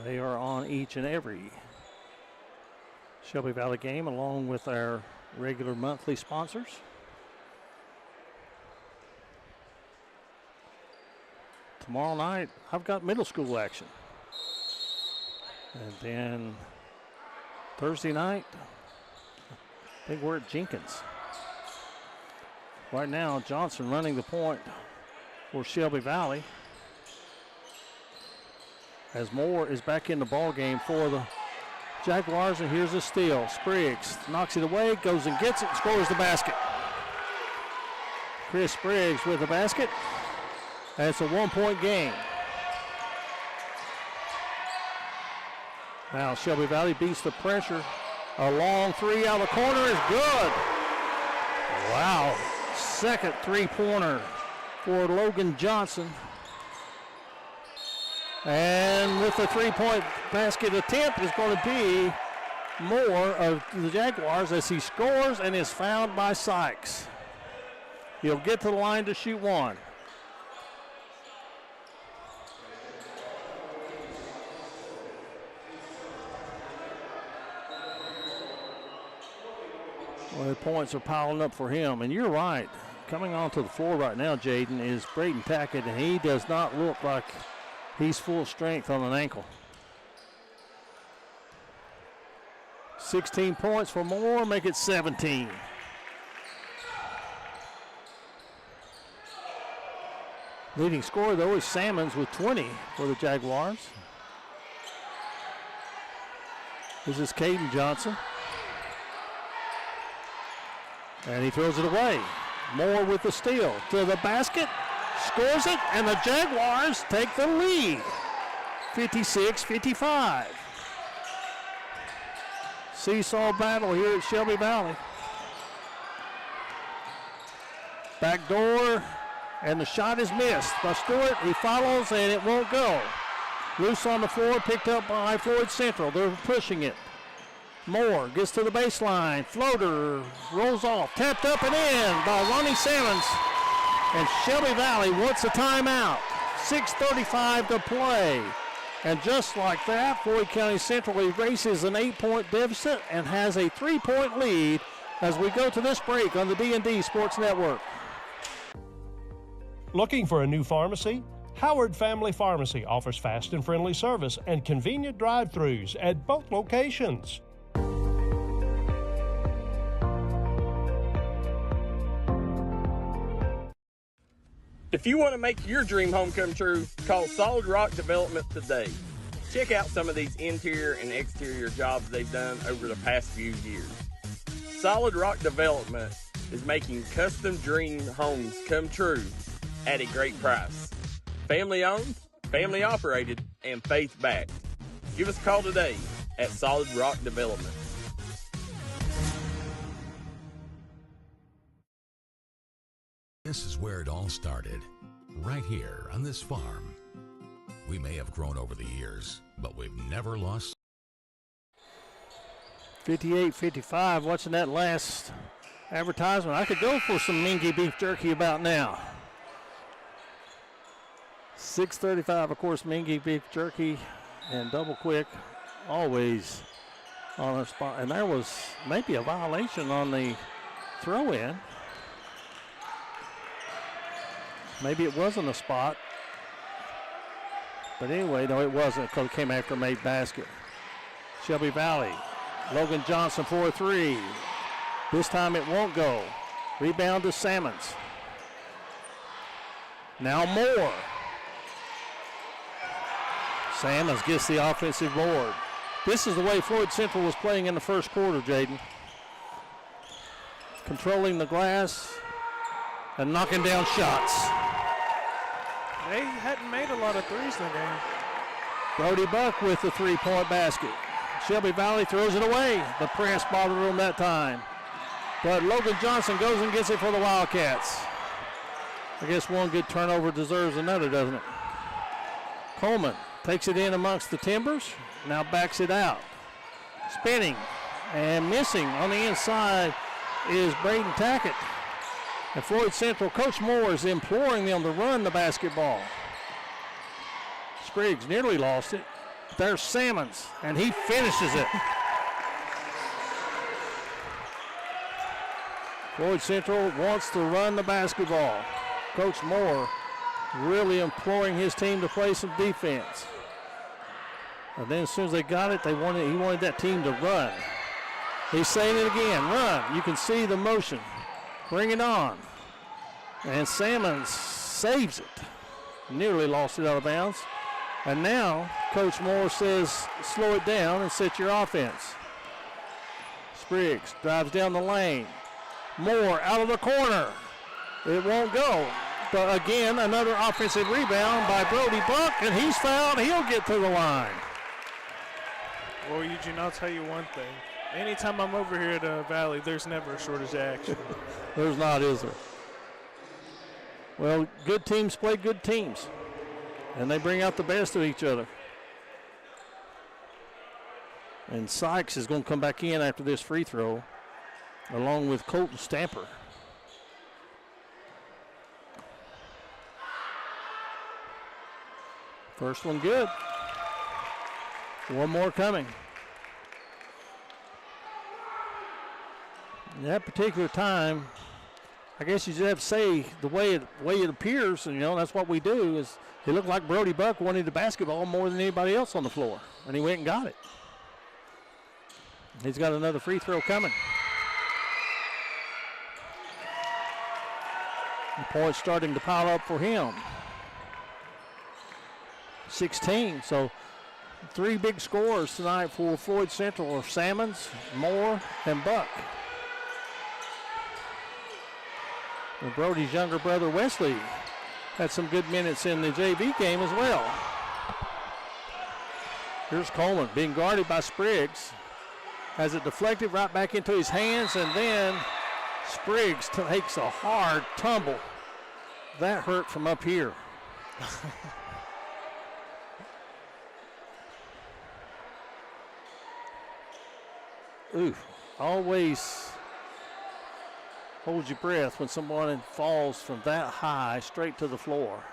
They are on each and every Shelby Valley game, along with our regular monthly sponsors. Tomorrow night, I've got middle school action. And then Thursday night, I think we're at Jenkins. Right now, Johnson running the point for Shelby Valley, as Moore is back in the ball game for the Jaguars, and here's a steal. Spriggs knocks it away, goes and gets it, and scores the basket. Chris Spriggs with the basket. And it's a 1-point game. Now Shelby Valley beats the pressure. A long three out of the corner is good. Wow. Second three-pointer for Logan Johnson. And with the three-point basket attempt is going to be more of the Jaguars as he scores and is fouled by Sykes. He'll get to the line to shoot one. Well, the points are piling up for him, and you're right. Coming onto the floor right now, Jaden, is Braden Tackett, and he does not look like he's full strength on an ankle. 16 points for Moore, make it 17. Leading scorer, though, is Salmons with 20 for the Jaguars. This is Caden Johnson. And he throws it away. Moore with the steal to the basket, scores it, and the Jaguars take the lead, 56-55. Seesaw battle here at Shelby Valley. Back door, and the shot is missed by Stewart. He follows, and it won't go. Loose on the floor, picked up by Floyd Central. They're pushing it. Moore gets to the baseline. Floater rolls off. Tapped up and in by Ronnie Salmons. And Shelby Valley wants a timeout. 6:35 to play. And just like that, Floyd County Central erases an 8-point deficit and has a 3-point lead as we go to this break on the D&D Sports Network. Looking for a new pharmacy? Howard Family Pharmacy offers fast and friendly service and convenient drive-thrus at both locations. If you want to make your dream home come true, call Solid Rock Development today. Check out some of these interior and exterior jobs they've done over the past few years. Solid Rock Development is making custom dream homes come true at a great price. Family owned, family operated, and faith backed. Give us a call today at Solid Rock Development. This is where it all started, right here on this farm. We may have grown over the years, but we've never lost. 58-55, watching that last advertisement. I could go for some Mingy beef jerky about now. 6:35, of course, Mingy beef jerky and double quick, always on a spot. And there was maybe a violation on the throw-in. Maybe it wasn't a spot. But anyway, no, it wasn't because it came after a made basket. Shelby Valley, Logan Johnson for a three. This time it won't go. Rebound to Salmons. Now Moore. Salmons gets the offensive board. This is the way Floyd Central was playing in the first quarter, Jaden. Controlling the glass and knocking down shots. They hadn't made a lot of threes in the game. Brody Buck with the three-point basket. Shelby Valley throws it away. The press bothered them that time. But Logan Johnson goes and gets it for the Wildcats. I guess one good turnover deserves another, doesn't it? Coleman takes it in amongst the Timbers. Now backs it out. Spinning and missing on the inside is Braden Tackett. And Floyd Central, Coach Moore is imploring them to run the basketball. Spriggs nearly lost it. There's Salmons, and he finishes it. Floyd Central wants to run the basketball. Coach Moore really imploring his team to play some defense. And then as soon as they got it, he wanted that team to run. He's saying it again, run. You can see the motion. Bring it on. And Salmons saves it. Nearly lost it out of bounds. And now Coach Moore says slow it down and set your offense. Spriggs drives down the lane. Moore out of the corner. It won't go. But again, another offensive rebound by Brody Buck, and he's fouled. He'll get to the line. Well, Eugene, I'll tell you one thing. Anytime I'm over here at Valley, there's never a shortage of action. There's not, is there? Well, good teams play good teams, and they bring out the best of each other. And Sykes is going to come back in after this free throw, along with Colton Stamper. First one good. One more coming. In that particular time, I guess you just have to say the way it appears, and that's what we do, is it looked like Brody Buck wanted the basketball more than anybody else on the floor, and he went and got it. He's got another free throw coming. The points starting to pile up for him. 16, so 3 big scores tonight for Floyd Central are Salmons, Moore, and Buck. And Brody's younger brother Wesley had some good minutes in the JV game as well. Here's Coleman being guarded by Spriggs. Has it deflected right back into his hands, and then Spriggs takes a hard tumble. That hurt from up here. Ooh, always hold your breath when someone falls from that high straight to the floor.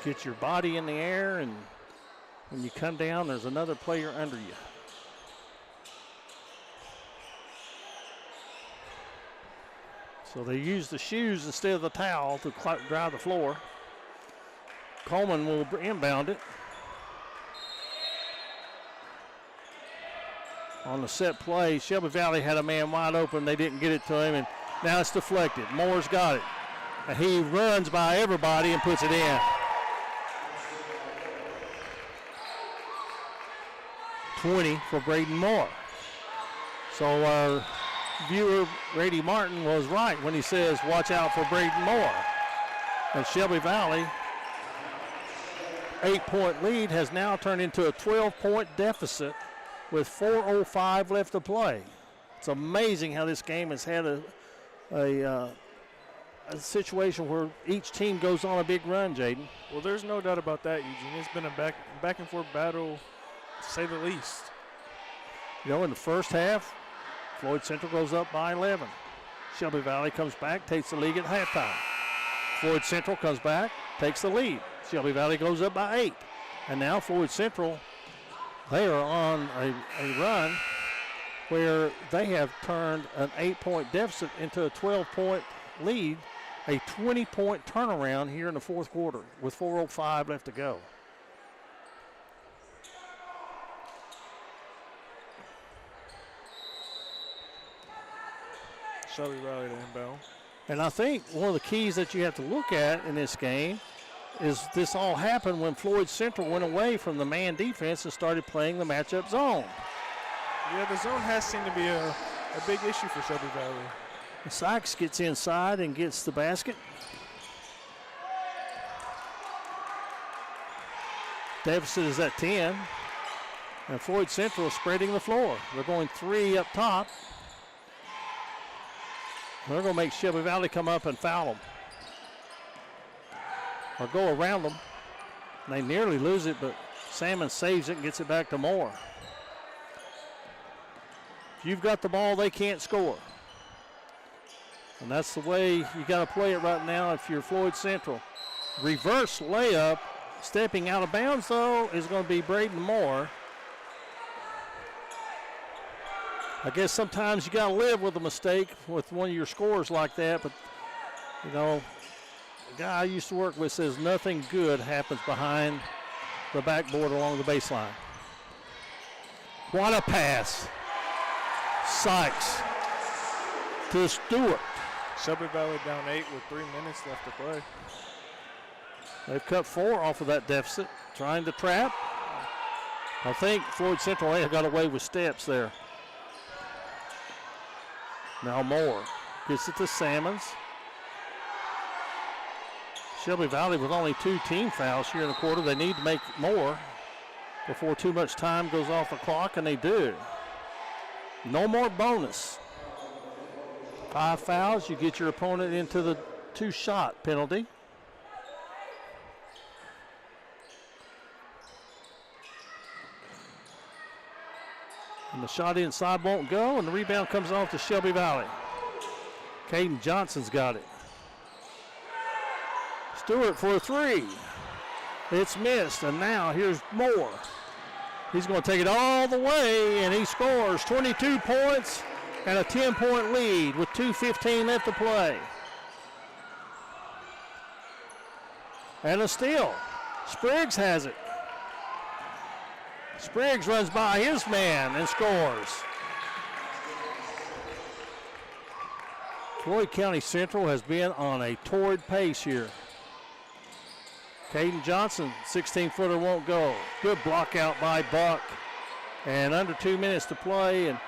Get your body in the air, and when you come down, there's another player under you. So they use the shoes instead of the towel to dry the floor. Coleman will inbound it. On the set play, Shelby Valley had a man wide open. They didn't get it to him, and now it's deflected. Moore's got it. And he runs by everybody and puts it in. 20 for Braden Moore. So our viewer, Brady Martin, was right when he says, watch out for Braden Moore. And Shelby Valley, 8-point lead, has now turned into a 12-point deficit with 4:05 left to play. It's amazing how this game has had a situation where each team goes on a big run, Jaden. Well, there's no doubt about that, Eugene. It's been a back and forth battle, to say the least. In the first half, Floyd Central goes up by 11. Shelby Valley comes back, takes the lead at halftime. Floyd Central comes back, takes the lead. Shelby Valley goes up by 8. And now Floyd Central, they are on a run where they have turned an 8-point deficit into a 12-point lead, a 20-point turnaround here in the fourth quarter with 4:05 left to go. Shelby Valley to inbound. And I think one of the keys that you have to look at in this game is this all happened when Floyd Central went away from the man defense and started playing the matchup zone. Yeah, the zone has seemed to be a big issue for Shelby Valley. Sykes gets inside and gets the basket. Deficit is at 10. And Floyd Central is spreading the floor. They're going 3 up top. They're going to make Shelby Valley come up and foul them. Or go around them. They nearly lose it, but Salmon saves it and gets it back to Moore. If you've got the ball, they can't score. And that's the way you got to play it right now if you're Floyd Central. Reverse layup. Stepping out of bounds, though, is going to be Braden Moore. I guess sometimes you got to live with a mistake with one of your scores like that, but, you know, the guy I used to work with says nothing good happens behind the backboard along the baseline. What a pass. Sykes to Stewart. Shelby Valley down 8 with 3 minutes left to play. They've cut 4 off of that deficit, trying to trap. I think Floyd Central got away with steps there. Now Moore gets it to Salmons. Shelby Valley with only 2 team fouls here in the quarter. They need to make more before too much time goes off the clock, and they do. No more bonus. 5 fouls, you get your opponent into the 2-shot penalty. And the shot inside won't go, and the rebound comes off to Shelby Valley. Caden Johnson's got it. Stewart for a 3. It's missed, and now here's Moore. He's going to take it all the way, and he scores 22 points and a 10-point lead with 2:15 left to play. And a steal. Spriggs has it. Spriggs runs by his man and scores. Floyd County Central has been on a torrid pace here. Caden Johnson, 16-footer won't go. Good block out by Buck. And under 2 minutes to play and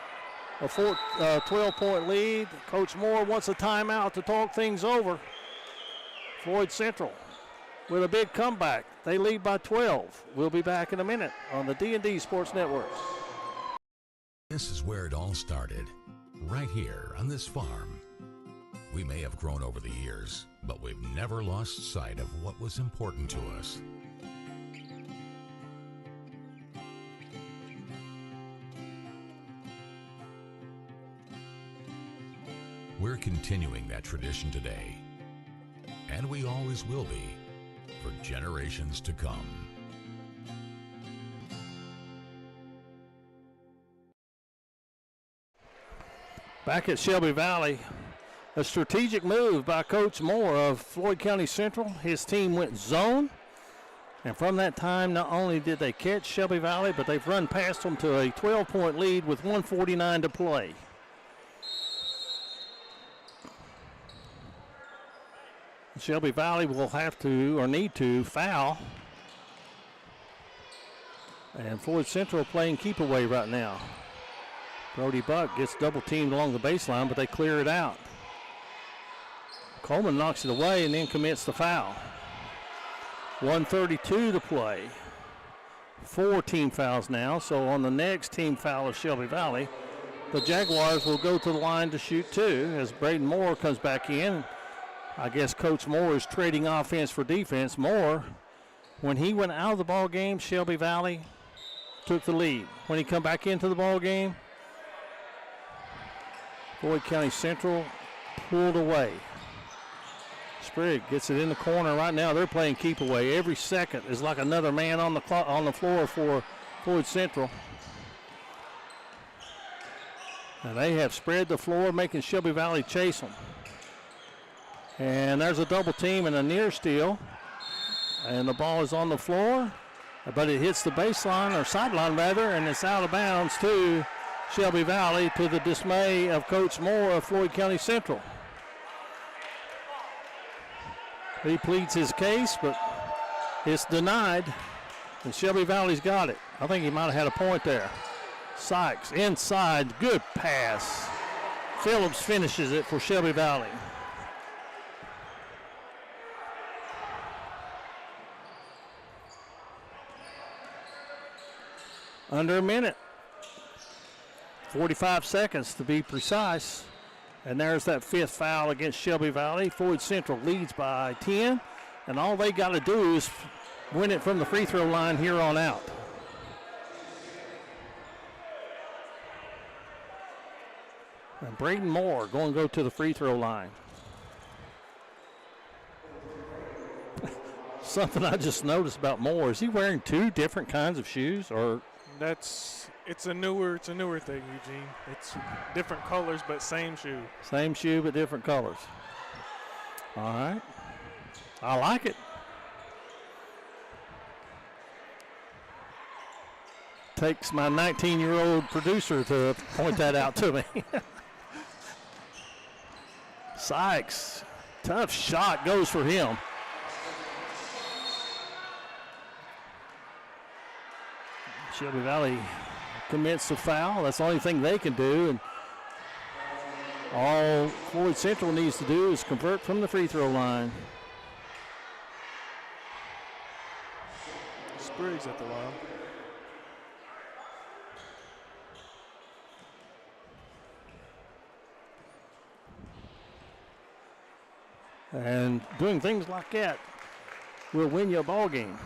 a 12-point lead. Coach Moore wants a timeout to talk things over. Floyd Central with a big comeback. They lead by 12. We'll be back in a minute on the D&D Sports Network. This is where it all started, right here on this farm. We may have grown over the years, but we've never lost sight of what was important to us. We're continuing that tradition today, and we always will be for generations to come. Back at Shelby Valley, a strategic move by Coach Moore of Floyd County Central. His team went zone, and from that time, not only did they catch Shelby Valley, but they've run past them to a 12-point lead with 1:49 to play. Shelby Valley will have to or need to foul. And Floyd Central playing keep away right now. Brody Buck gets double teamed along the baseline, but they clear it out. Coleman knocks it away and then commits the foul. 1:32 to play. 4 team fouls now, so on the next team foul of Shelby Valley, the Jaguars will go to the line to shoot 2 as Braden Moore comes back in. I guess Coach Moore is trading offense for defense. Moore, when he went out of the ball game, Shelby Valley took the lead. When he come back into the ball game, Floyd County Central pulled away. Sprigg gets it in the corner right now. They're playing keep away. Every second is like another man on the floor for Floyd Central. And they have spread the floor, making Shelby Valley chase them. And there's a double team and a near steal. And the ball is on the floor, but it hits the baseline, or sideline rather, and it's out of bounds to Shelby Valley, to the dismay of Coach Moore of Floyd County Central. He pleads his case, but it's denied, and Shelby Valley's got it. I think he might have had a point there. Sykes inside, good pass. Phillips finishes it for Shelby Valley. Under a minute. 45 seconds to be precise. And there's that fifth foul against Shelby Valley. Floyd Central leads by 10. And all they got to do is win it from the free throw line here on out. And Braden Moore going to go to the free throw line. Something I just noticed about Moore, is he wearing two different kinds of shoes? Or it's a newer thing, Eugene. It's different colors but same shoe. Same shoe but different colors. All right. I like it. Takes my 19-year-old producer to point that out to me. Sykes, tough shot goes for him. Shelby Valley commits the foul. That's the only thing they can do. And all Floyd Central needs to do is convert from the free throw line. Spriggs at the line. And doing things like that will win you a ball game.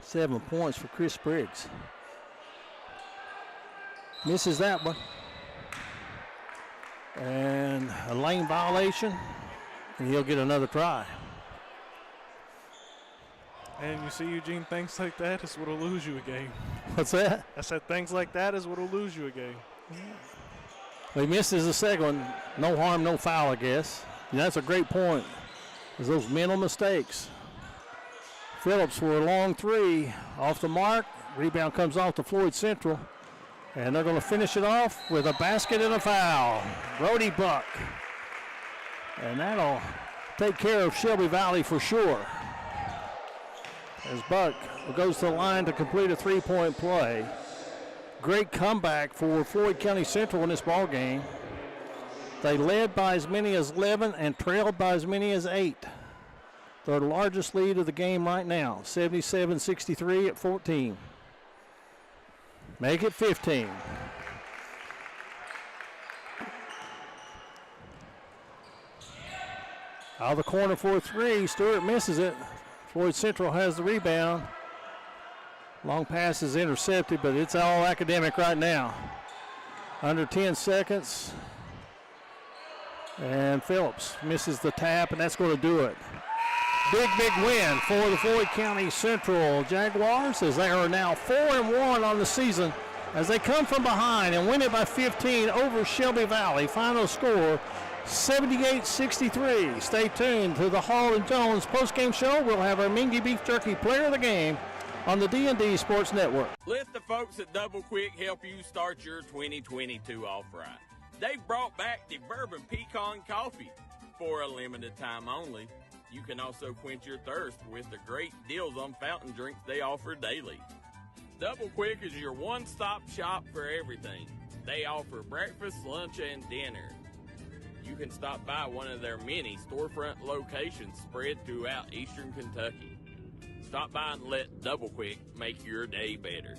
7 points for Chris Spriggs. Misses that one. And a lane violation, and he'll get another try. And you see, Eugene, things like that is what'll lose you a game. What's that? I said things like that is what'll lose you a game. He misses the second one. No harm, no foul, I guess. And that's a great point. Is those mental mistakes. Phillips for a long three. Off the mark. Rebound comes off to Floyd Central. And they're going to finish it off with a basket and a foul. Brody Buck. And that'll take care of Shelby Valley for sure. As Buck goes to the line to complete a three-point play. Great comeback for Floyd County Central in this ball game. They led by as many as 11 and trailed by as many as 8. Their largest lead of the game right now, 77-63 at 14. Make it 15. Out of the corner for a three. Stewart misses it. Floyd Central has the rebound. Long pass is intercepted, but it's all academic right now. Under 10 seconds. And Phillips misses the tap, and that's going to do it. Big win for the Floyd County Central Jaguars, as they are now 4-1 on the season as they come from behind and win it by 15 over Shelby Valley. Final score 78-63. Stay tuned to the Hall and Jones postgame show. We'll have our Mingy Beef Jerky player of the game on the D&D Sports Network. Let the folks at Double Quick help you start your 2022 off right. They've brought back the Bourbon Pecan Coffee for a limited time only. You can also quench your thirst with the great deals on fountain drinks they offer daily. Double Quick is your one-stop shop for everything. They offer breakfast, lunch, and dinner. You can stop by one of their many storefront locations spread throughout eastern Kentucky. Stop by and let Double Quick make your day better.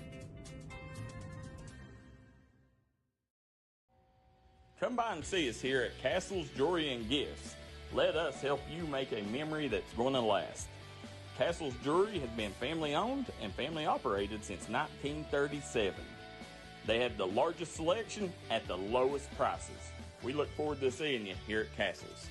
Come by and see us here at Castle's Jewelry and Gifts. Let us help you make a memory that's going to last. Castle's Jewelry has been family owned and family operated since 1937. They have the largest selection at the lowest prices. We look forward to seeing you here at Castle's.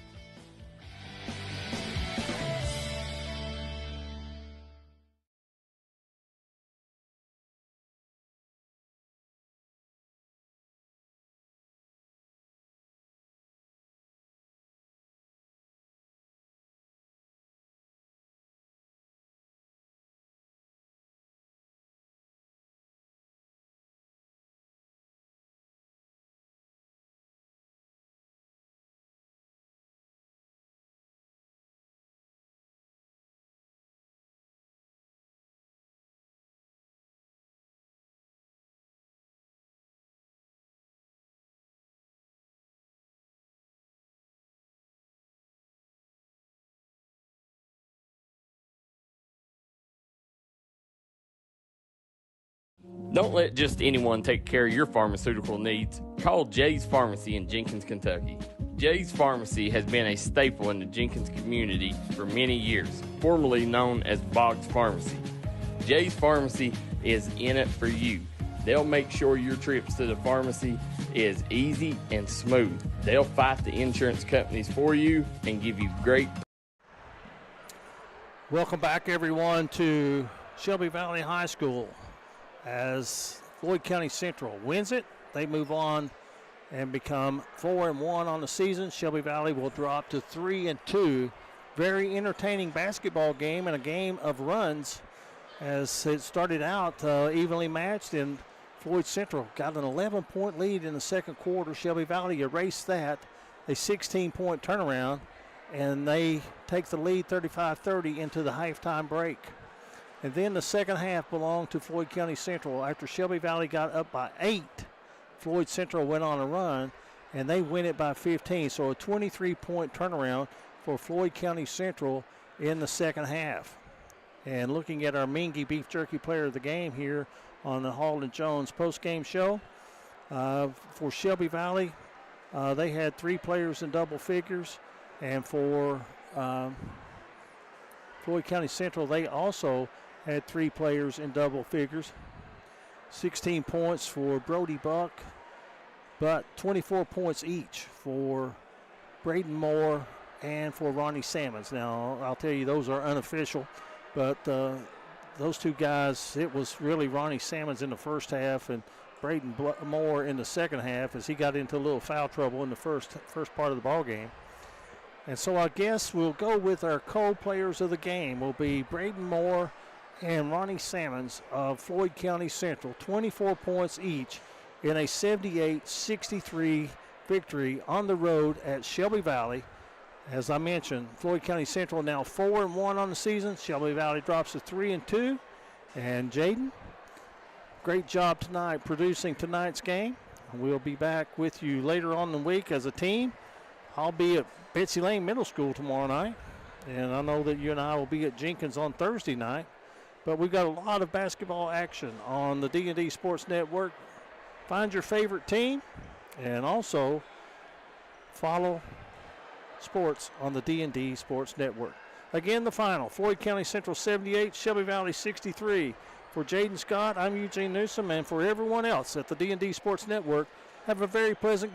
Don't let just anyone take care of your pharmaceutical needs. Call Jay's Pharmacy in Jenkins, Kentucky. Jay's Pharmacy has been a staple in the Jenkins community for many years, formerly known as Boggs Pharmacy. Jay's Pharmacy is in it for you. They'll make sure your trips to the pharmacy is easy and smooth. They'll fight the insurance companies for you and give you great. Welcome back, everyone, to Shelby Valley High School. As Floyd County Central wins it, they move on and become 4-1 on the season. Shelby Valley will drop to 3-2. Very entertaining basketball game and a game of runs as it started out evenly matched, and Floyd Central got an 11-point lead in the second quarter. Shelby Valley erased that, a 16-point turnaround, and they take the lead 35-30 into the halftime break. And then the second half belonged to Floyd County Central. After Shelby Valley got up by 8, Floyd Central went on a run, and they win it by 15. So a 23-point turnaround for Floyd County Central in the second half. And looking at our Mingy Beef Jerky Player of the Game here on the Hall & Jones post-game show, for Shelby Valley, they had 3 players in double figures. And for Floyd County Central, they also had 3 players in double figures. 16 points for Brody Buck, but 24 points each for Braden Moore and for Ronnie Sammons. Now, I'll tell you, those are unofficial, but those 2 guys, it was really Ronnie Sammons in the first half and Braden Moore in the second half as he got into a little foul trouble in the first part of the ball game. And so I guess we'll go with our co-players of the game. Will be Braden Moore and Ronnie Sammons of Floyd County Central, 24 points each in a 78-63 victory on the road at Shelby Valley. As I mentioned, Floyd County Central now 4-1 on the season. Shelby Valley drops to 3-2. And Jaden, great job tonight producing tonight's game. We'll be back with you later on in the week as a team. I'll be at Betsy Lane Middle School tomorrow night, and I know that you and I will be at Jenkins on Thursday night. But we've got a lot of basketball action on the D&D Sports Network. Find your favorite team, and also follow sports on the D&D Sports Network. Again, the final, Floyd County Central 78, Shelby Valley 63. For Jaden Scott, I'm Eugene Newsom, and for everyone else at the D&D Sports Network, have a very pleasant